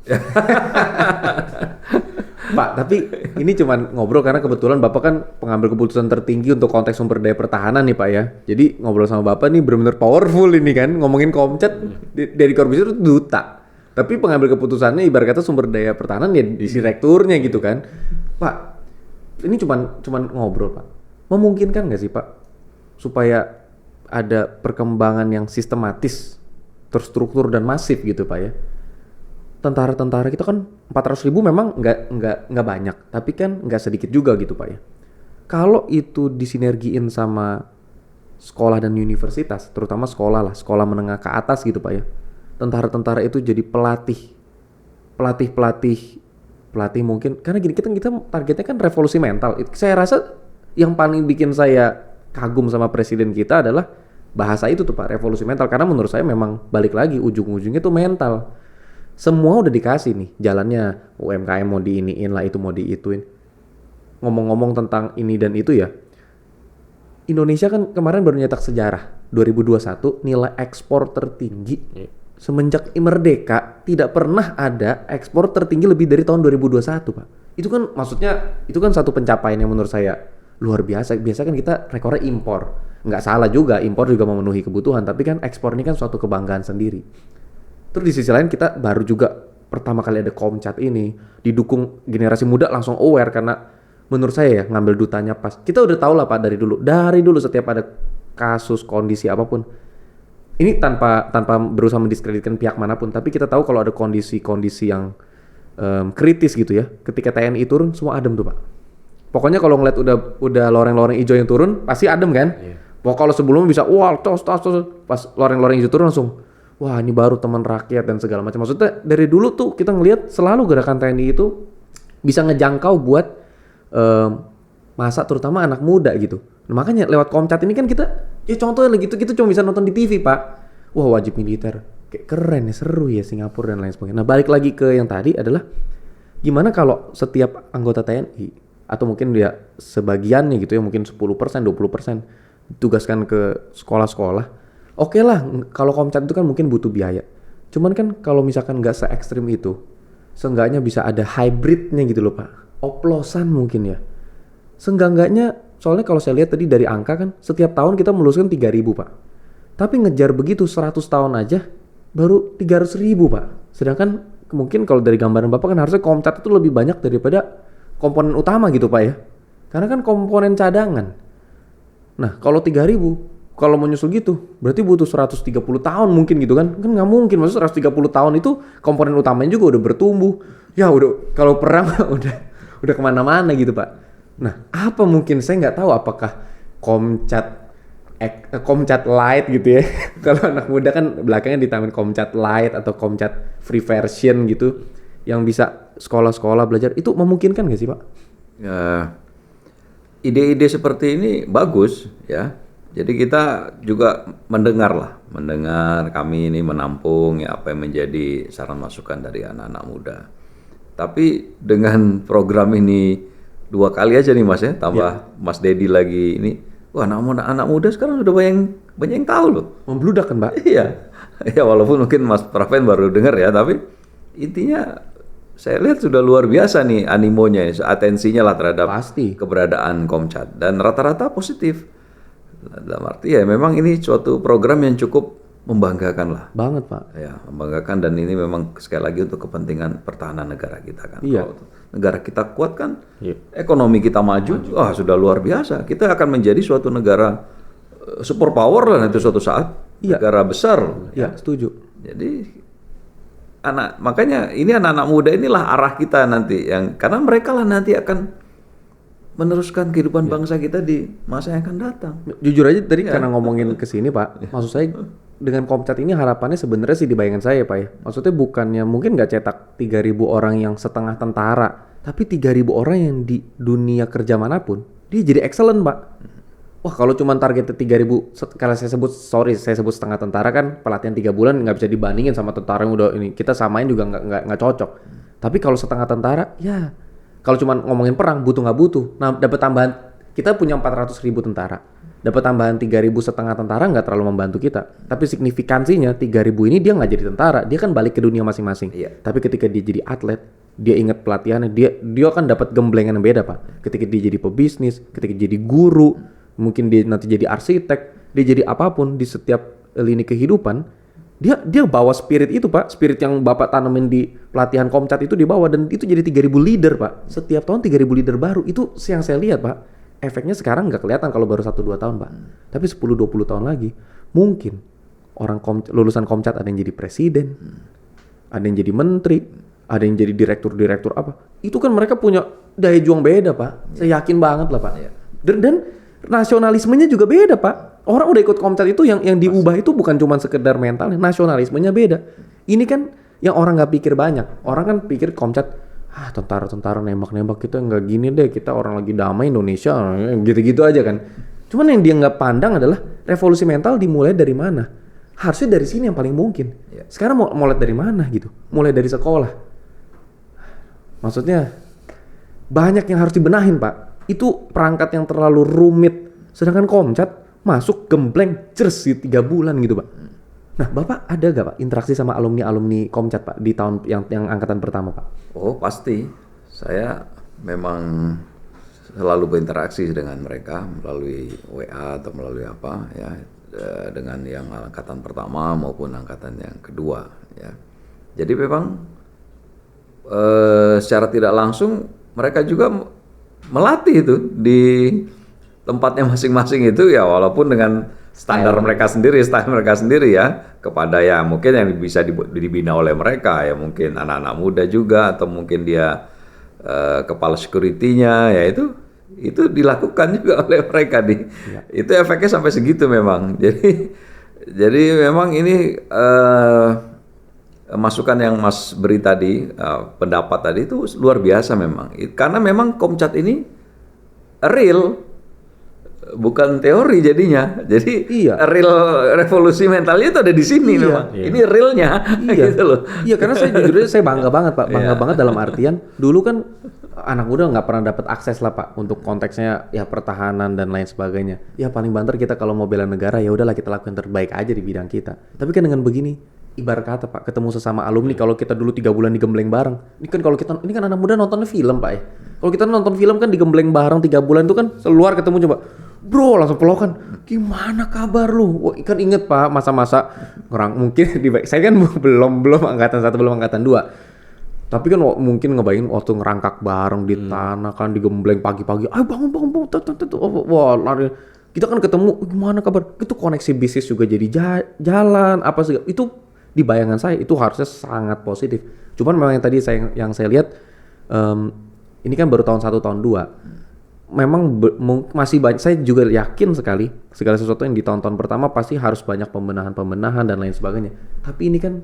Pak, tapi ini cuman ngobrol karena kebetulan Bapak kan pengambil keputusan tertinggi untuk konteks sumber daya pertahanan nih Pak ya. Jadi ngobrol sama Bapak nih benar-benar powerful ini kan. Ngomongin Komcat dari Korbis itu duta. Tapi pengambil keputusannya ibarat kata sumber daya pertahanan ya direkturnya gitu kan. Pak, ini cuman ngobrol Pak. Memungkinkan nggak sih Pak supaya ada perkembangan yang sistematis, terstruktur dan masif gitu Pak ya? Tentara-tentara kita kan 400.000 memang nggak banyak, tapi kan nggak sedikit juga gitu Pak ya. Kalau itu disinergiin sama sekolah dan universitas, terutama sekolah menengah ke atas gitu Pak ya. Tentara-tentara itu jadi pelatih mungkin karena gini kita targetnya kan revolusi mental. Saya rasa yang paling bikin saya kagum sama presiden kita adalah bahasa itu tuh Pak, revolusi mental. Karena menurut saya memang balik lagi ujung-ujungnya tuh mental. Semua udah dikasih nih jalannya, UMKM mau diiniin lah, itu mau diituin. Ngomong-ngomong tentang ini dan itu ya, Indonesia kan kemarin baru nyetak sejarah 2021 nilai ekspor tertinggi semenjak merdeka. Tidak pernah ada ekspor tertinggi lebih dari tahun 2021 Pak. Itu kan maksudnya itu kan satu pencapaian yang menurut saya luar biasa. Biasa kan kita rekornya impor. Nggak salah juga, impor juga memenuhi kebutuhan, tapi kan ekspor ini kan suatu kebanggaan sendiri. Terus di sisi lain kita baru juga pertama kali ada Komcat ini, didukung generasi muda langsung aware karena menurut saya ya ngambil dutanya pas. Kita udah tahu lah Pak dari dulu setiap ada kasus kondisi apapun. Ini tanpa berusaha mendiskreditkan pihak manapun, tapi kita tahu kalau ada kondisi yang kritis gitu ya. Ketika TNI turun semua adem tuh Pak. Pokoknya kalau ngeliat udah loreng-loreng hijau yang turun pasti adem kan. Pokoknya kalau sebelumnya bisa wah tos pas loreng-loreng hijau turun langsung wah ini baru teman rakyat dan segala macam. Maksudnya dari dulu tuh kita ngelihat selalu gerakan TNI itu bisa ngejangkau buat masa terutama anak muda gitu. Nah, makanya lewat Komcat ini kan kita, ya contohnya gitu, kita cuma bisa nonton di TV, Pak. Wah, wajib militer. Kayak keren ya, seru ya Singapura dan lain sebagainya. Nah, balik lagi ke yang tadi adalah gimana kalau setiap anggota TNI atau mungkin dia sebagiannya gitu ya, mungkin 10%, 20% ditugaskan ke sekolah-sekolah. Oke lah, kalau Komcat itu kan mungkin butuh biaya. Cuman kan kalau misalkan nggak se-ekstrim itu, seenggaknya bisa ada hybridnya gitu loh, Pak. Oplosan mungkin ya. Seenggaknya, soalnya kalau saya lihat tadi dari angka kan, setiap tahun kita meluluskan 3.000, Pak. Tapi ngejar begitu 100 tahun aja, baru 300.000, Pak. Sedangkan mungkin kalau dari gambaran Bapak kan harusnya Komcat itu lebih banyak daripada komponen utama gitu, Pak ya. Karena kan komponen cadangan. Nah, kalau 3.000, kalau menyusul gitu, berarti butuh 130 tahun mungkin gitu kan. Kan nggak mungkin, maksudnya 130 tahun itu komponen utamanya juga udah bertumbuh. Ya udah, kalau perang udah kemana-mana gitu, Pak. Nah, apa mungkin, saya nggak tahu apakah Komcat Lite gitu ya. Kalau anak muda kan belakangnya ditamain Komcat Lite atau Komcat free version gitu, yang bisa sekolah-sekolah belajar, itu memungkinkan nggak sih, Pak? Ya, ide-ide seperti ini bagus ya. Jadi kita juga mendengar kami ini menampung ya apa yang menjadi saran masukan dari anak-anak muda. Tapi dengan program ini 2 kali aja nih Mas ya, tambah Mas Dedi lagi ini, wah anak muda sekarang sudah banyak yang tahu loh. Membludak kan, Pak? Iya, ya walaupun mungkin Mas Praven baru dengar ya, tapi intinya saya lihat sudah luar biasa nih animonya, atensinya lah terhadap keberadaan Komcat, dan rata-rata positif. Dalam arti ya memang ini suatu program yang cukup membanggakan lah. Banget, Pak. Ya, membanggakan, dan ini memang sekali lagi untuk kepentingan pertahanan negara kita kan. Iya. Kalau negara kita kuat kan, ekonomi kita maju, wah sudah luar biasa. Kita akan menjadi suatu negara super power lah nanti suatu saat, negara besar. Iya, setuju. Jadi makanya ini anak-anak muda inilah arah kita nanti, yang karena mereka lah nanti akan meneruskan kehidupan bangsa kita di masa yang akan datang. Jujur aja tadi karena ngomongin ke sini, Pak, maksud saya dengan Komcat ini harapannya sebenarnya sih di bayangan saya, Pak ya. Maksudnya bukannya mungkin nggak cetak 3.000 orang yang setengah tentara, tapi 3.000 orang yang di dunia kerja manapun dia jadi excellent, Pak. Wah, kalau cuma targetnya 3.000, kalau saya sebut setengah tentara kan pelatihan 3 bulan nggak bisa dibandingin sama tentara yang udah ini. Kita samain juga nggak cocok. Tapi kalau setengah tentara, ya kalau cuma ngomongin perang butuh nggak butuh. Nah, dapat tambahan, kita punya 400.000 tentara. Dapat tambahan 3.000 setengah tentara nggak terlalu membantu kita. Tapi signifikansinya 3.000 ini dia nggak jadi tentara, dia kan balik ke dunia masing-masing. Tapi ketika dia jadi atlet, dia ingat pelatihannya, dia akan dapat gemblengan yang beda, Pak. Ketika dia jadi pebisnis, ketika jadi guru, mungkin dia nanti jadi arsitek, dia jadi apapun di setiap lini kehidupan, dia bawa spirit itu, Pak. Spirit yang Bapak tanemin di pelatihan Komcat itu dibawa, dan itu jadi 3.000 leader, Pak. Setiap tahun 3.000 leader baru. Itu yang saya lihat, Pak. Efeknya sekarang nggak kelihatan kalau baru 1-2 tahun, Pak. Tapi 10-20 tahun lagi, mungkin orang lulusan Komcat ada yang jadi presiden, ada yang jadi menteri, ada yang jadi direktur apa. Itu kan mereka punya daya juang beda, Pak. Saya yakin banget lah, Pak. Dan nasionalismenya juga beda, Pak. Orang udah ikut Komcat itu yang diubah itu bukan cuma sekedar mentalnya, nasionalismenya beda. Ini kan yang orang nggak pikir banyak. Orang kan pikir Komcat, tentara nembak-nembak, kita nggak gini deh, kita orang lagi damai Indonesia, gitu-gitu aja kan. Cuman yang dia nggak pandang adalah revolusi mental dimulai dari mana. Harusnya dari sini yang paling mungkin. Sekarang mau mulai dari mana gitu? Mulai dari sekolah. Maksudnya banyak yang harus dibenahin, Pak. Itu perangkat yang terlalu rumit. Sedangkan Komcat masuk gembleng cers di 3 bulan gitu, Pak. Nah, Bapak ada gak, Pak, interaksi sama alumni Komcat, Pak, di tahun yang angkatan pertama, Pak? Oh, pasti. Saya memang selalu berinteraksi dengan mereka melalui WA atau melalui apa ya, dengan yang angkatan pertama maupun angkatan yang kedua ya. Jadi memang secara tidak langsung mereka juga melatih itu di tempatnya masing-masing itu ya, walaupun dengan standar mereka sendiri, style mereka sendiri ya, kepada ya mungkin yang bisa dibina oleh mereka ya, mungkin anak-anak muda juga, atau mungkin dia kepala security-nya ya, itu dilakukan juga oleh mereka itu efeknya sampai segitu memang. Jadi memang ini masukan yang Mas beri tadi, pendapat tadi itu luar biasa memang, karena memang Komcat ini real bukan teori jadinya. Jadi Iya. real revolusi mentalnya itu ada di sini Iya. memang. Ini realnya gitu loh. Iya, karena saya jujur aja saya bangga banget Pak, bangga banget dalam artian dulu kan anak muda nggak pernah dapat akses lah Pak untuk konteksnya ya pertahanan dan lain sebagainya. Ya paling banter kita kalau mau bela negara ya udahlah kita lakukan terbaik aja di bidang kita. Tapi kan dengan begini, ibarat kata Pak, ketemu sesama alumni kalau kita dulu 3 bulan digembleng bareng. Ini kan kalau kita ini kan anak muda nontonnya film Pak ya. Kalau kita nonton film kan digembleng bareng 3 bulan itu kan keluar ketemu coba. Bro langsung pelukan, gimana kabar lu? Wah, kan inget Pak masa-masa mungkin saya kan belum angkatan 1 belum angkatan 2. Tapi kan mungkin ngebayangin waktu ngerangkak bareng di tanah kan digembleng pagi-pagi. Ayo bangun. Wah, lari. Kita kan ketemu, gimana kabar? Itu koneksi bisnis juga jadi jalan apa sih? Itu di bayangan saya itu harusnya sangat positif. Cuman memang yang tadi yang saya lihat ini kan baru tahun 1 tahun 2. Memang masih banyak, saya juga yakin sekali segala sesuatu yang di tahun-tahun pertama pasti harus banyak pembenahan dan lain sebagainya. Tapi ini kan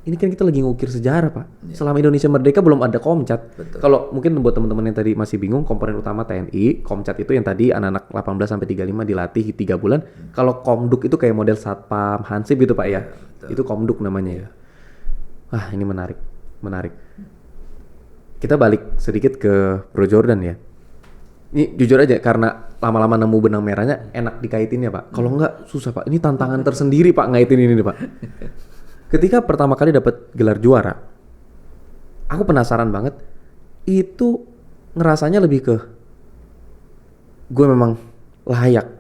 kita lagi ngukir sejarah Pak. Selama Indonesia merdeka belum ada Komcat. Kalau mungkin buat teman-teman yang tadi masih bingung, komponen utama TNI, Komcat itu yang tadi anak-anak 18 sampai 35 dilatih 3 bulan. Kalau Komduk itu kayak model Satpam, Hansip gitu Pak ya. Itu Komduk namanya ya. Wah, ini menarik. Kita balik sedikit ke Bro Jordan ya. Ini jujur aja karena lama-lama nemu benang merahnya enak dikaitinnya Pak. Kalau enggak susah Pak. Ini tantangan tersendiri Pak ngaitin ini nih Pak. Ketika pertama kali dapat gelar juara, aku penasaran banget. Itu ngerasanya lebih ke gue memang layak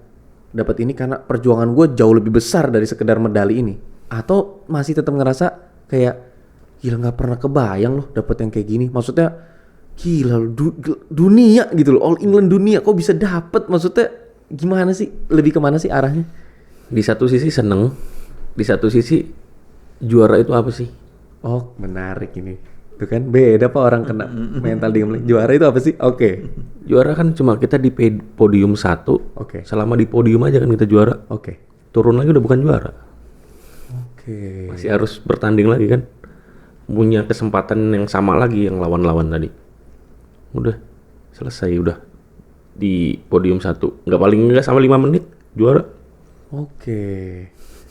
dapat ini karena perjuangan gue jauh lebih besar dari sekedar medali ini, atau masih tetap ngerasa kayak gila nggak pernah kebayang loh dapat yang kayak gini. Maksudnya gila dunia gitu loh, All England dunia kok bisa dapat. Maksudnya gimana sih? Lebih kemana sih arahnya? Di satu sisi seneng, di satu sisi juara itu apa sih? Oh, menarik ini. Itu kan beda Pak orang kena mental digembleng. Juara itu apa sih? Oke. Juara kan cuma kita di podium 1. Oke. Selama di podium aja kan kita juara. Oke. Turun lagi udah bukan juara. Oke. Masih harus bertanding lagi kan. Punya kesempatan yang sama lagi yang lawan-lawan tadi. Udah selesai udah di podium 1. Nggak sama 5 menit juara. Oke.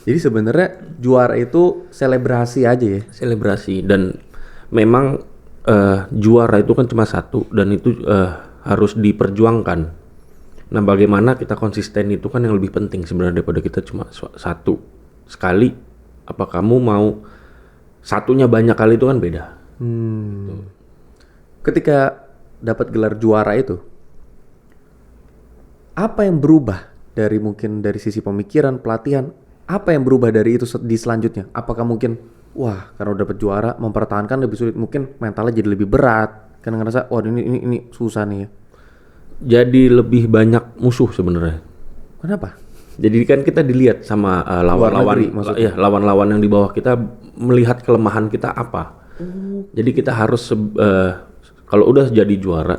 Jadi sebenarnya juara itu selebrasi aja ya. Selebrasi, dan memang juara itu kan cuma 1 dan itu harus diperjuangkan. Nah, bagaimana kita konsisten itu kan yang lebih penting sebenarnya daripada kita cuma 1 sekali. Apa kamu mau satunya banyak kali itu kan beda. Ketika dapat gelar juara itu, apa yang berubah dari mungkin dari sisi pemikiran, pelatihan? Apa yang berubah dari itu di selanjutnya? Apakah mungkin, wah karena udah dapat juara mempertahankan lebih sulit, mungkin mentalnya jadi lebih berat, karena ngerasa, wah ini susah nih ya. Jadi lebih banyak musuh sebenarnya. Kenapa? Jadi kan kita dilihat sama lawan-lawan yang di bawah kita, melihat kelemahan kita apa. Jadi kita harus kalau udah jadi juara,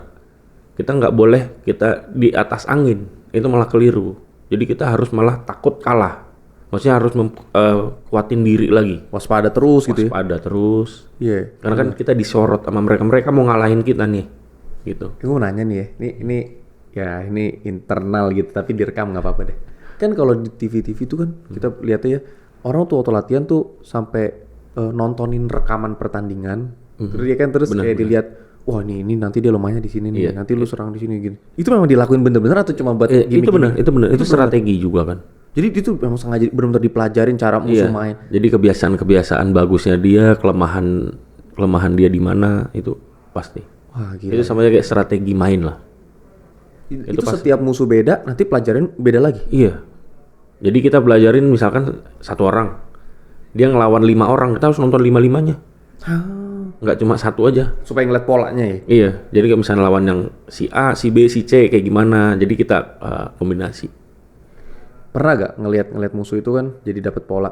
kita nggak boleh kita di atas angin, itu malah keliru. Jadi kita harus malah takut kalah. Maksudnya harus kuatin diri lagi. Waspada terus gitu ya? Waspada terus. Iya. Karena kan kita disorot sama mereka. Mereka mau ngalahin kita nih. Gitu. Gue nanya nih ya, ini internal gitu, tapi direkam nggak apa-apa deh. Kan kalau di TV-TV itu kan kita lihatnya ya, orang tuh waktu latihan tuh sampai nontonin rekaman pertandingan. Terus kayak dilihat, wah ini nanti dia lemahnya di sini nih, nanti lu serang di sini gitu. Itu memang dilakuin bener-bener atau cuma buat gimmick? Itu benar. Itu strategi juga kan. Jadi itu memang sengaja benar-benar dipelajarin cara musuh main. Jadi kebiasaan bagusnya dia, kelemahan dia di mana itu pasti. Wah, gila. Itu sama aja kayak strategi main lah. Itu setiap musuh beda, nanti pelajarin beda lagi. Iya. Jadi kita pelajarin misalkan 1 orang, dia ngelawan 5 orang, kita harus nonton 5-5-nya. Nggak cuma 1 aja. Supaya ngeliat polanya ya. Iya. Jadi kalau misalnya lawan yang si A, si B, si C kayak gimana, jadi kita kombinasi. Pernah gak ngeliat musuh itu kan jadi dapat pola?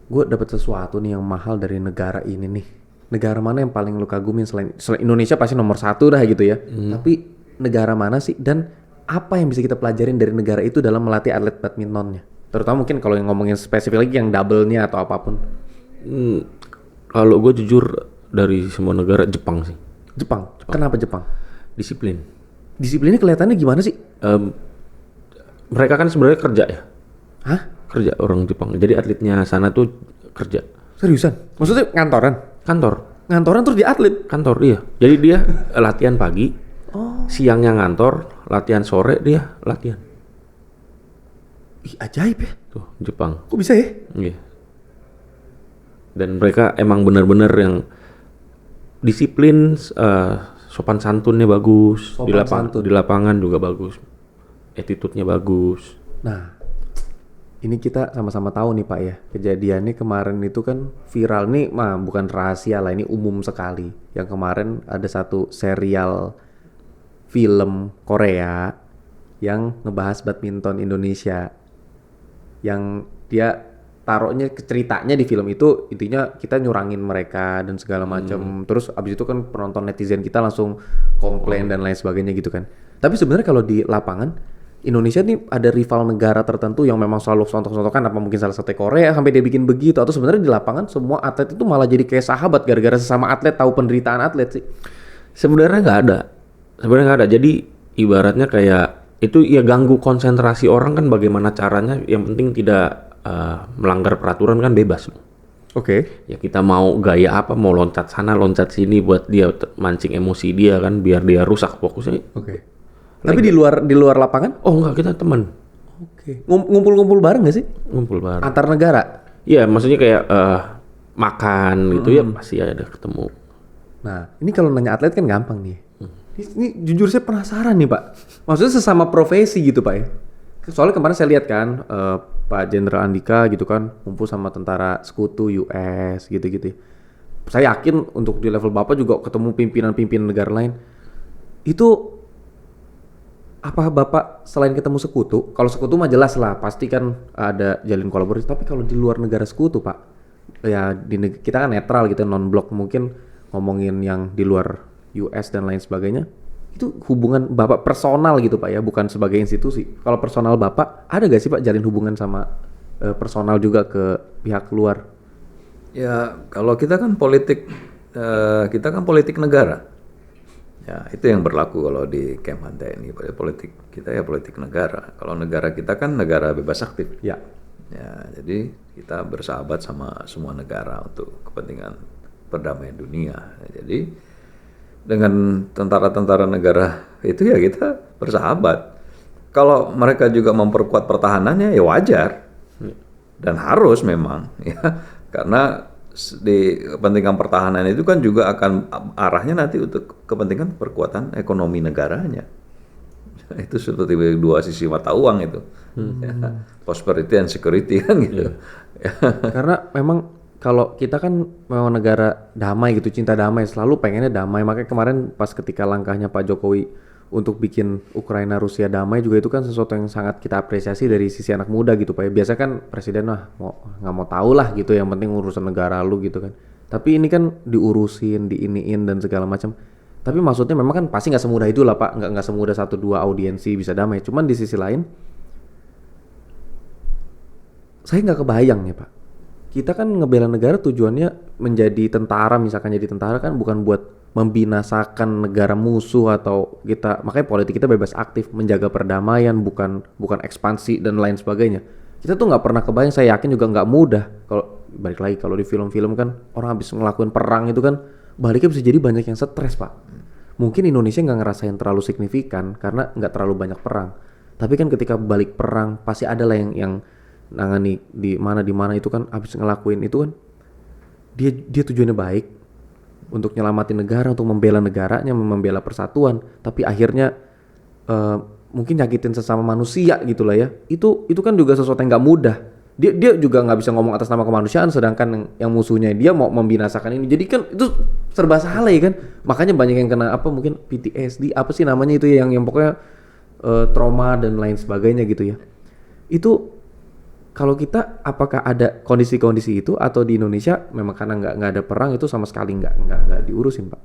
Gue dapat sesuatu nih yang mahal dari negara ini nih. Negara mana yang paling lu kagumin selain Indonesia pasti nomor 1 dah gitu ya. Tapi negara mana sih dan apa yang bisa kita pelajarin dari negara itu dalam melatih atlet badmintonnya? Terutama mungkin kalau yang ngomongin spesifik lagi yang double-nya atau apapun. Kalau gue jujur dari semua negara, Jepang sih. Jepang. Kenapa Jepang? Disiplin. Disiplinnya kelihatannya gimana sih? mereka kan sebenarnya kerja ya. Hah? Kerja orang Jepang. Jadi atletnya sana tuh kerja. Seriusan? Maksudnya ngantoran? Kantor. Ngantoran terus dia atlet? Kantor iya. Jadi dia latihan pagi, siangnya ngantor, latihan sore dia latihan. Ih, ajaib ya. Tuh Jepang. Kok bisa ya? Iya. Dan mereka emang benar-benar yang disiplin, sopan santunnya bagus, Sopan santun. di lapangan juga bagus, attitude-nya bagus. Nah, ini kita sama-sama tahu nih Pak ya, kejadiannya kemarin itu kan viral nih, mah bukan rahasia lah, ini umum sekali. Yang kemarin ada satu serial film Korea yang ngebahas badminton Indonesia, yang dia taruhnya ceritanya di film itu intinya kita nyurangin mereka dan segala macam. Terus abis itu kan penonton netizen kita langsung komplain dan lain sebagainya gitu kan. Tapi sebenarnya kalau di lapangan Indonesia nih ada rival negara tertentu yang memang selalu sontok-sontokan, apa mungkin salah satu Korea sampai dia bikin begitu, atau sebenarnya di lapangan semua atlet itu malah jadi kayak sahabat gara-gara sesama atlet tahu penderitaan atlet sih. Sebenarnya nggak ada. Jadi ibaratnya kayak itu ya ganggu konsentrasi orang kan, bagaimana caranya. Yang penting tidak melanggar peraturan kan bebas. Oke. Ya kita mau gaya apa, mau loncat sana loncat sini buat dia mancing emosi dia kan, biar dia rusak fokusnya. Oke. Tapi di luar lapangan? Oh enggak, kita teman. Oke. Ngumpul-ngumpul bareng gak sih? Ngumpul bareng. Antar negara? Iya, maksudnya kayak makan gitu ya pasti ada ketemu. Nah, ini kalau nanya atlet kan gampang nih. Ini jujur saya penasaran nih Pak. Maksudnya sesama profesi gitu Pak ya. Soalnya kemarin saya lihat kan Pak Jenderal Andika gitu kan kumpul sama tentara sekutu US gitu-gitu. Saya yakin untuk di level Bapak juga ketemu pimpinan-pimpinan negara lain. Itu apa Bapak selain ketemu sekutu, kalau sekutu mah jelas lah pasti kan ada jalin kolaborasi, tapi kalau di luar negara sekutu Pak, ya kita kan netral gitu, non-blok, mungkin ngomongin yang di luar US dan lain sebagainya, itu hubungan Bapak personal gitu Pak ya, bukan sebagai institusi. Kalau personal Bapak, ada gak sih Pak jalin hubungan sama personal juga ke pihak luar? Ya, kalau kita kan politik negara. Ya, itu yang berlaku kalau di Kemhan TNI. Politik kita ya politik negara. Kalau negara kita kan negara bebas aktif. Ya. Ya, jadi kita bersahabat sama semua negara untuk kepentingan perdamaian dunia. Jadi dengan tentara-tentara negara itu ya kita bersahabat. Kalau mereka juga memperkuat pertahanannya ya wajar dan harus memang ya, karena di kepentingan pertahanan itu kan juga akan arahnya nanti untuk kepentingan perkuatan ekonomi negaranya. Itu seperti dua sisi mata uang itu. Ya, prosperity and security kan gitu. Ya. Karena memang kalau kita kan memang negara damai gitu, cinta damai, selalu pengennya damai. Makanya kemarin pas ketika langkahnya Pak Jokowi untuk bikin Ukraina Rusia damai juga itu kan sesuatu yang sangat kita apresiasi dari sisi anak muda gitu Pak. Biasa kan presiden nggak mau tahu lah gitu, yang penting urusan negara lu gitu kan. Tapi ini kan diurusin, diiniin dan segala macam. Tapi maksudnya memang kan pasti nggak semudah itu lah Pak, nggak semudah 1-2 audiensi bisa damai. Cuman di sisi lain, saya nggak kebayang ya Pak. Kita kan ngebela negara tujuannya menjadi tentara, misalkan jadi tentara kan bukan buat membinasakan negara musuh atau kita, makanya politik kita bebas aktif, menjaga perdamaian, bukan ekspansi dan lain sebagainya. Kita tuh nggak pernah kebayang, saya yakin juga nggak mudah. Kalau balik lagi kalau di film-film kan orang habis ngelakuin perang itu kan baliknya bisa jadi banyak yang stres Pak. Mungkin Indonesia nggak ngerasain terlalu signifikan karena nggak terlalu banyak perang. Tapi kan ketika balik perang pasti ada lah yang nangani di mana itu kan habis ngelakuin itu kan dia tujuannya baik untuk nyelamatin negara, untuk membela negaranya, membela persatuan, tapi akhirnya mungkin nyakitin sesama manusia gitulah ya. Itu kan juga sesuatu yang nggak mudah. Dia juga nggak bisa ngomong atas nama kemanusiaan, sedangkan yang musuhnya dia mau membinasakan ini. Jadi kan itu serba salah ya kan. Makanya banyak yang kena apa mungkin PTSD apa sih namanya itu ya, yang pokoknya trauma dan lain sebagainya gitu ya. Itu kalau kita apakah ada kondisi-kondisi itu, atau di Indonesia memang karena nggak ada perang itu sama sekali nggak diurusin Pak?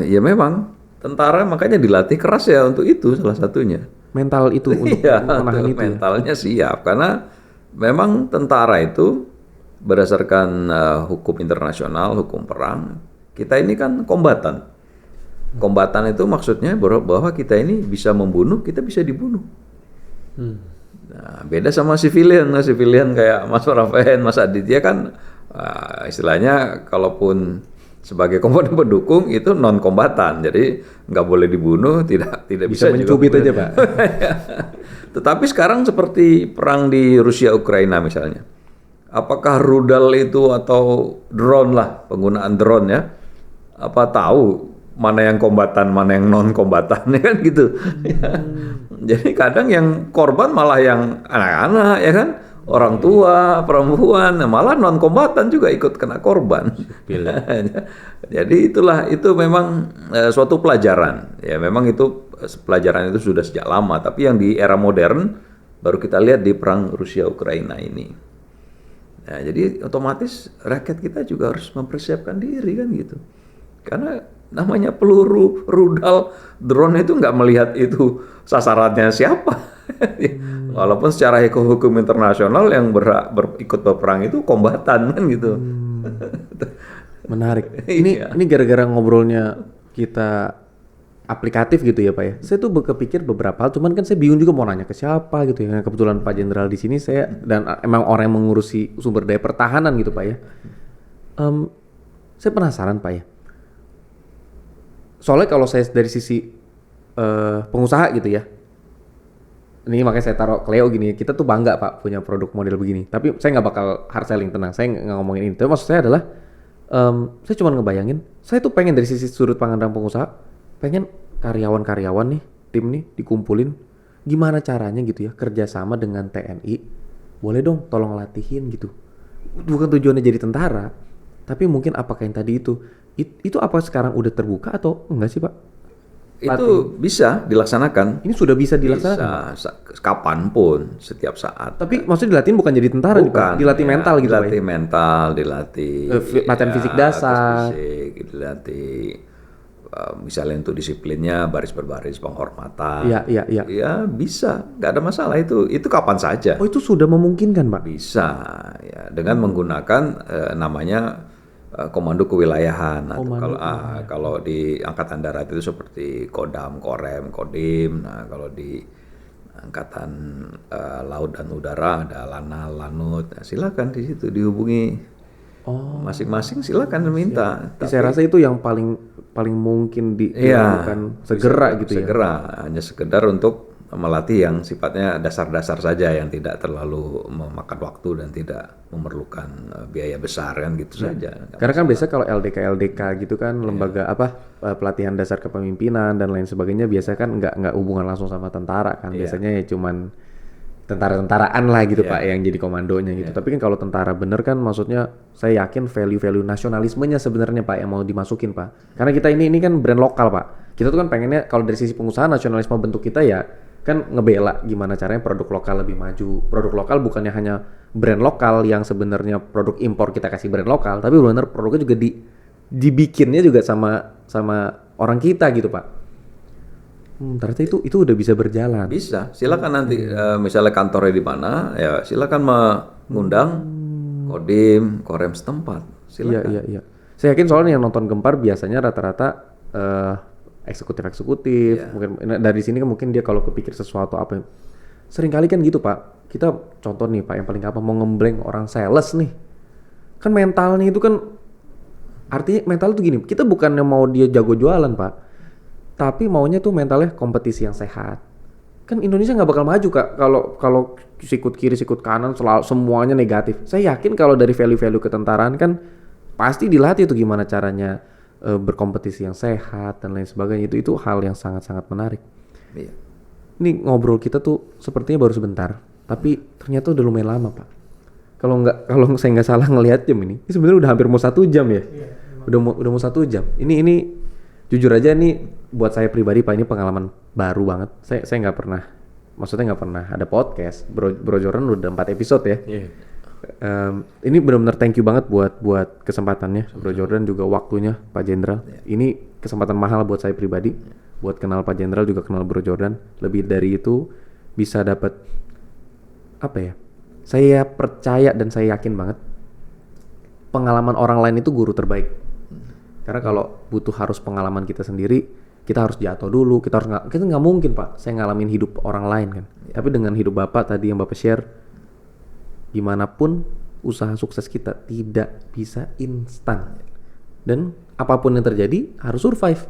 Ya memang tentara makanya dilatih keras ya untuk itu salah satunya. Mental itu untuk menahan itu. Mentalnya siap karena memang tentara itu berdasarkan hukum internasional, hukum perang, kita ini kan kombatan. Kombatan itu maksudnya bahwa kita ini bisa membunuh, kita bisa dibunuh. Nah, beda sama civilian kayak Mas Rafael, Mas Aditya kan istilahnya kalaupun sebagai komponen pendukung itu non kombatan, jadi nggak boleh dibunuh, tidak Bisa bisa mencubit juga aja, Pak. Tetapi sekarang seperti perang di Rusia Ukraina misalnya, apakah rudal itu atau drone lah, penggunaan drone ya, apa tahu mana yang kombatan mana yang non kombatan kan gitu. Jadi kadang yang korban malah yang anak-anak ya kan, orang tua, perempuan, malah non kombatan juga ikut kena korban. Jadi itu memang suatu pelajaran. Ya memang itu pelajaran itu sudah sejak lama, tapi yang di era modern baru kita lihat di perang Rusia Ukraina ini. Nah, jadi otomatis rakyat kita juga harus mempersiapkan diri kan gitu. Karena namanya peluru, rudal, drone itu nggak melihat itu sasarannya siapa. Walaupun secara hukum internasional yang ikut berperang itu kombatan kan gitu. Menarik. Iya. Ini gara-gara ngobrolnya kita aplikatif gitu ya Pak ya. Saya tuh kepikir beberapa hal, cuman kan saya bingung juga mau nanya ke siapa gitu ya. Kebetulan Pak Jenderal di sini saya dan emang orang yang mengurusi sumber daya pertahanan gitu Pak ya. Saya penasaran Pak ya. Soalnya kalau saya dari sisi pengusaha gitu ya, ini makanya saya taruh Cleo gini, kita tuh bangga Pak punya produk model begini. Tapi saya nggak bakal hard selling, tenang, saya nggak ngomongin ini. Tapi maksud saya adalah, saya cuma ngebayangin, saya tuh pengen dari sisi sudut pandang pengusaha, pengen karyawan-karyawan nih, tim nih dikumpulin, gimana caranya gitu ya, kerjasama dengan TNI, boleh dong tolong latihin gitu. Bukan tujuannya jadi tentara, tapi mungkin apakah yang tadi itu apa sekarang udah terbuka atau enggak sih Pak? Itu bisa dilaksanakan. Ini sudah bisa dilaksanakan? Bisa, kapanpun, setiap saat. Tapi maksudnya dilatih bukan jadi tentara, Bukan, dilatih ya, mental gitu Pak ya? dilatih mental, dilatih latihan fisik dasar. fisik, dilatih misalnya untuk disiplinnya baris berbaris penghormatan. Iya. Ya bisa, nggak ada masalah itu kapan saja. Oh itu sudah memungkinkan Pak? Bisa ya dengan menggunakan namanya komando kewilayahan. Kalau di angkatan darat itu seperti Kodam, Korem, Kodim. Nah kalau di angkatan laut dan udara ada Lanal, Lanut. Nah, silakan di situ dihubungi. Masing-masing silakan minta. Tapi saya rasa itu yang paling mungkin dilakukan segera gitu ya. Segera, hanya sekedar untuk melatih yang sifatnya dasar-dasar saja yang tidak terlalu memakan waktu dan tidak memerlukan biaya besar kan gitu saja. Karena kan biasa kalau LDK gitu kan lembaga pelatihan dasar kepemimpinan dan lain sebagainya biasa kan nggak hubungan langsung sama tentara kan. Biasanya ya cuman tentara-tentaraan lah gitu Pak yang jadi komandonya gitu. Tapi kan kalau tentara bener kan maksudnya saya yakin value-value nasionalismenya sebenarnya Pak yang mau dimasukin Pak. Karena kita ini kan brand lokal Pak. Kita tuh kan pengennya kalau dari sisi pengusaha nasionalisme bentuk kita ya kan ngebela gimana caranya produk lokal lebih maju. Produk lokal bukannya hanya brand lokal yang sebenarnya produk impor kita kasih brand lokal, tapi benar produknya juga dibikinnya juga sama orang kita gitu Pak. Ternyata itu udah bisa berjalan. Bisa, silakan nanti misalnya kantornya di mana, ya silakan mengundang Kodim, Korem setempat. Silakan. Iya. Saya yakin soalnya yang nonton Gempar biasanya rata-rata eksekutif, mungkin dari sini kan mungkin dia kalau kepikir sesuatu apa yang sering kali kan gitu Pak. Kita contoh nih Pak yang paling gampang mau ngembleng orang sales nih. Kan mentalnya itu kan artinya mental itu gini, kita bukannya mau dia jago jualan Pak. Tapi maunya tuh mentalnya kompetisi yang sehat. Kan Indonesia nggak bakal maju Kak kalau sikut kiri sikut kanan selalu semuanya negatif. Saya yakin kalau dari value-value ketentaraan kan pasti dilatih tuh gimana caranya berkompetisi yang sehat dan lain sebagainya. Itu hal yang sangat-sangat menarik. Iya. Ini ngobrol kita tuh sepertinya baru sebentar, tapi ternyata udah lumayan lama Pak. Kalau saya nggak salah ngelihat jam ini sebenarnya udah hampir mau 1 jam ya. Udah mau 1 jam. Ini jujur aja nih buat saya pribadi Pak ini pengalaman baru banget. Saya nggak pernah, maksudnya nggak pernah ada podcast. Bro Jordan udah 4 episode ya. Ini benar-benar thank you banget buat kesempatannya Bro Jordan juga waktunya Pak Jenderal. Ini kesempatan mahal buat saya pribadi, buat kenal Pak Jenderal juga kenal Bro Jordan. Lebih dari itu bisa dapat apa ya? Saya percaya dan saya yakin banget pengalaman orang lain itu guru terbaik. Karena kalau butuh harus pengalaman kita sendiri, kita harus jatuh dulu, kita nggak mungkin Pak, saya ngalamin hidup orang lain kan. Tapi dengan hidup Bapak tadi yang Bapak share, gimana pun usaha sukses kita tidak bisa instan. Dan apapun yang terjadi harus survive.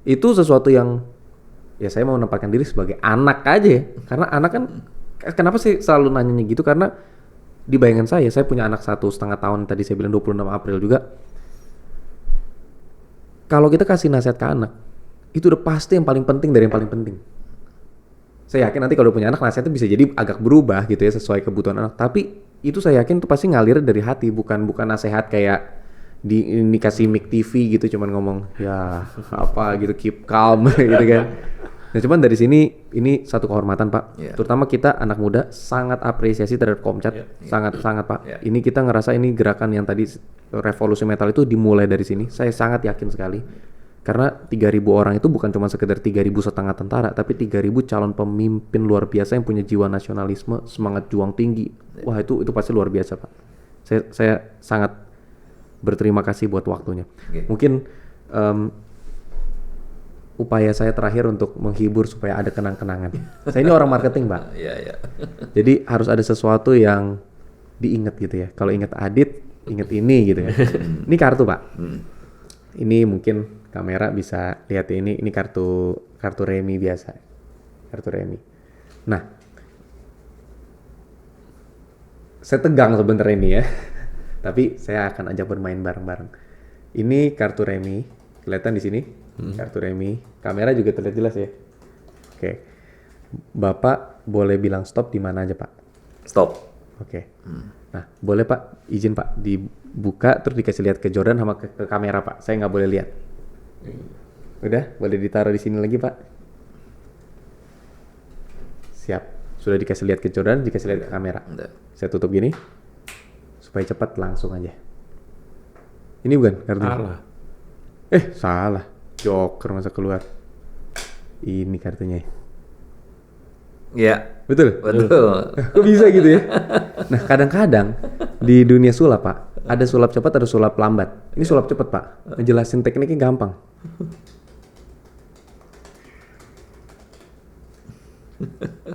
Itu sesuatu yang ya saya mau menempatkan diri sebagai anak aja ya. Karena anak kan, kenapa sih selalu nanyanya gitu? Karena di bayangan saya punya anak 1,5 tahun, tadi saya bilang 26 April juga. Kalau kita kasih nasihat ke anak, itu udah pasti yang paling penting dari yang paling penting. Saya yakin nanti kalau punya anak, nasihatnya bisa jadi agak berubah gitu ya, sesuai kebutuhan anak. Tapi itu saya yakin itu pasti ngalir dari hati, bukan nasihat kayak dikasih mic TV gitu, cuman ngomong ya apa gitu, keep calm gitu kan. Nah cuman dari sini ini satu kehormatan Pak, terutama kita anak muda sangat apresiasi terhadap Komcat, sangat Pak. Ini kita ngerasa ini gerakan yang tadi revolusi metal itu dimulai dari sini. Saya sangat yakin sekali. Karena 3.000 orang itu bukan cuma sekedar 3.500 tentara, tapi 3.000 calon pemimpin luar biasa yang punya jiwa nasionalisme, semangat juang tinggi. Wah itu pasti luar biasa Pak. Saya sangat berterima kasih buat waktunya. Mungkin upaya saya terakhir untuk menghibur supaya ada kenang-kenangan. Saya ini orang marketing Pak. Jadi harus ada sesuatu yang diingat gitu ya. Kalau ingat Adit, ingat ini gitu ya. Ini kartu Pak. Ini mungkin kamera bisa lihat ini kartu remi biasa. Kartu remi. Nah, saya tegang sebenarnya ini ya. Tapi saya akan ajak bermain bareng-bareng. Ini kartu remi, kelihatan di sini. Kartu remi. Kamera juga terlihat jelas ya. Oke. Bapak boleh bilang stop di mana aja, Pak? Stop. Oke. Nah, boleh Pak, izin Pak dibuka terus dikasih lihat ke Jordan sama ke kamera Pak. Saya nggak boleh lihat. Udah, boleh ditaruh di sini lagi Pak. Siap. Sudah dikasih lihat ke Jordan, dikasih lihat ke kamera. Saya tutup gini supaya cepat langsung aja. Ini bukan kartunya? Salah. Salah. Joker masa keluar. Ini kartunya. Iya. Betul? Betul. Kok bisa gitu ya? Nah, kadang-kadang di dunia sulap Pak, ada sulap cepat, ada sulap lambat. Ini sulap cepat Pak. Ngejelasin tekniknya gampang.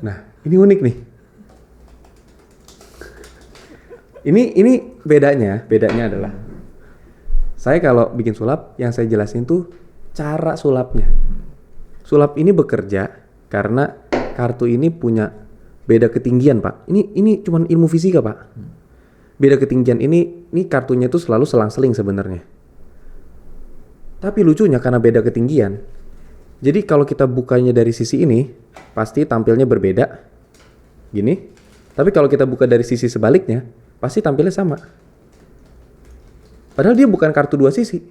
Nah, ini unik nih. Ini bedanya adalah saya kalau bikin sulap, yang saya jelasin tuh cara sulapnya. Sulap ini bekerja karena kartu ini punya beda ketinggian Pak. Ini cuman ilmu fisika Pak. Beda ketinggian ini kartunya tuh selalu selang-seling sebenarnya. Tapi lucunya karena beda ketinggian, jadi kalau kita bukanya dari sisi ini, pasti tampilnya berbeda, gini. Tapi kalau kita buka dari sisi sebaliknya, pasti tampilnya sama. Padahal dia bukan kartu dua sisi.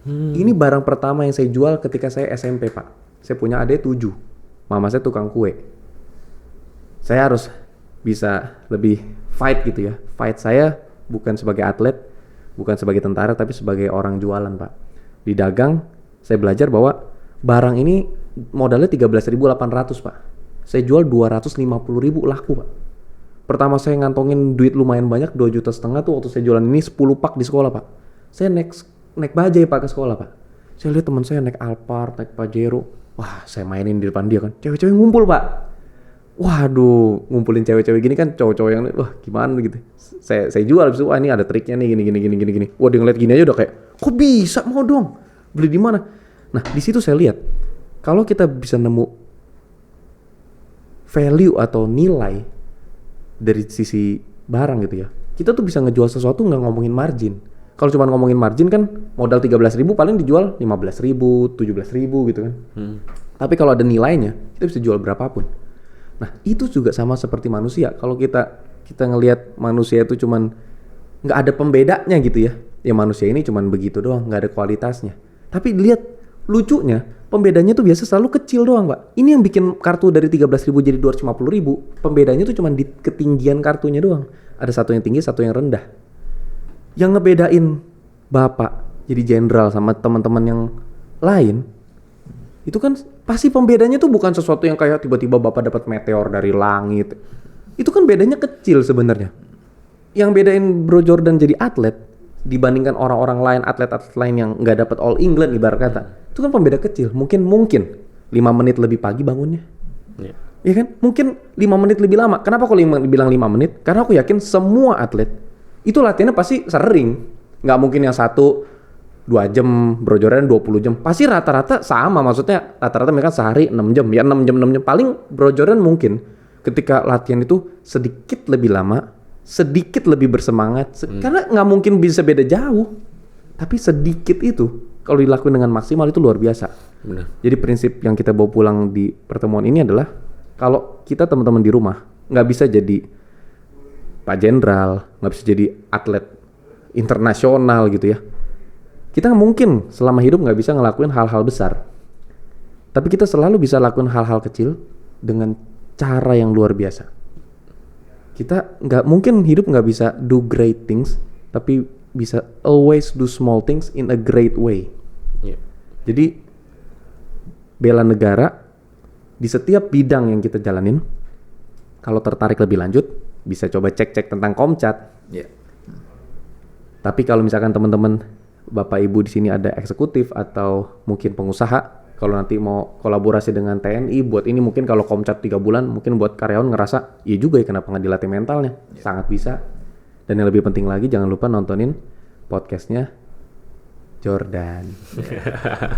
Ini barang pertama yang saya jual ketika saya SMP Pak. Saya punya adik 7, mama saya tukang kue. Saya harus bisa lebih fight gitu ya. Fight saya bukan sebagai atlet, bukan sebagai tentara, tapi sebagai orang jualan Pak. Di dagang, saya belajar bahwa barang ini modalnya 13.800 Pak. Saya jual 250.000 laku Pak. Pertama saya ngantongin duit lumayan banyak, 2,5 juta tuh waktu saya jualan ini 10 pak di sekolah Pak. Saya naik bajai Pak ke sekolah Pak. Saya lihat teman saya naik Alphard, naik Pajero. Wah, saya mainin di depan dia kan. Cewek-cewek ngumpul Pak. Waduh, ngumpulin cewek-cewek gini kan cowok-cowok yang wah gimana gitu. Saya jual habis itu, wah ini ada triknya nih gini. Wah dia ngeliat gini aja udah kayak, kok bisa, mau dong. Beli di mana? Nah, di situ saya lihat kalau kita bisa nemu value atau nilai dari sisi barang gitu ya. Kita tuh bisa ngejual sesuatu nggak ngomongin margin. Kalau cuma ngomongin margin kan modal 13.000 paling dijual 15.000, 17.000 gitu kan. Tapi kalau ada nilainya, kita bisa jual berapapun. Nah, itu juga sama seperti manusia. Kalau kita ngelihat manusia itu cuman nggak ada pembedanya gitu ya. Ya manusia ini cuman begitu doang, nggak ada kualitasnya. Tapi lihat lucunya, pembedanya tuh biasa selalu kecil doang, Pak. Ini yang bikin kartu dari 13.000 jadi 250.000. Pembedanya tuh cuman di ketinggian kartunya doang. Ada satu yang tinggi, satu yang rendah. Yang ngebedain Bapak jadi jenderal sama teman-teman yang lain, itu kan pasti pembedanya tuh bukan sesuatu yang kayak tiba-tiba Bapak dapat meteor dari langit. Itu kan bedanya kecil sebenarnya. Yang bedain Bro Jordan jadi atlet, dibandingkan orang-orang lain, atlet-atlet lain yang nggak dapat All England ibarat kata, itu kan pembeda kecil. Mungkin 5 menit lebih pagi bangunnya. Iya. Iya kan? Mungkin 5 menit lebih lama. Kenapa kalau bilang 5 menit? Karena aku yakin semua atlet itu latihannya pasti sering. Nggak mungkin yang 1-2 jam, Bro Jordan 20 jam. Pasti rata-rata sama, maksudnya rata-rata mereka sehari 6 jam. Ya 6 jam. Paling Bro Jordan mungkin ketika latihan itu sedikit lebih lama, sedikit lebih bersemangat. Karena nggak mungkin bisa beda jauh. Tapi sedikit itu, kalau dilakuin dengan maksimal itu luar biasa. Benar. Jadi prinsip yang kita bawa pulang di pertemuan ini adalah kalau kita teman-teman di rumah nggak bisa jadi Pak Jenderal, nggak bisa jadi atlet internasional gitu ya. Kita mungkin selama hidup nggak bisa ngelakuin hal-hal besar. Tapi kita selalu bisa lakuin hal-hal kecil dengan cara yang luar biasa. Kita nggak mungkin hidup nggak bisa do great things, tapi bisa always do small things in a great way. Iya. Jadi bela negara di setiap bidang yang kita jalanin, kalau tertarik lebih lanjut, bisa coba cek-cek tentang Komcat. Ya. Tapi kalau misalkan teman-teman, Bapak Ibu di sini ada eksekutif atau mungkin pengusaha, kalau nanti mau kolaborasi dengan TNI buat ini, mungkin kalau Komcat 3 bulan, mungkin buat karyawan ngerasa, iya juga ya kenapa nggak dilatih mentalnya. Sangat bisa. Dan yang lebih penting lagi, jangan lupa nontonin podcastnya Jordan.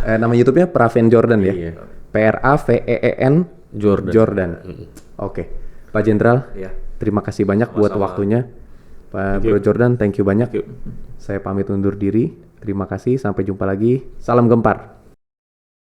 Nama YouTube-nya Praven Jordan ya. Iya. Praveen Jordan. Oke. Pak Jenderal, Ya. terima kasih banyak buat waktunya. Pak Bro Jordan, thank you banyak. Saya pamit undur diri. Terima kasih, sampai jumpa lagi. Salam gempar.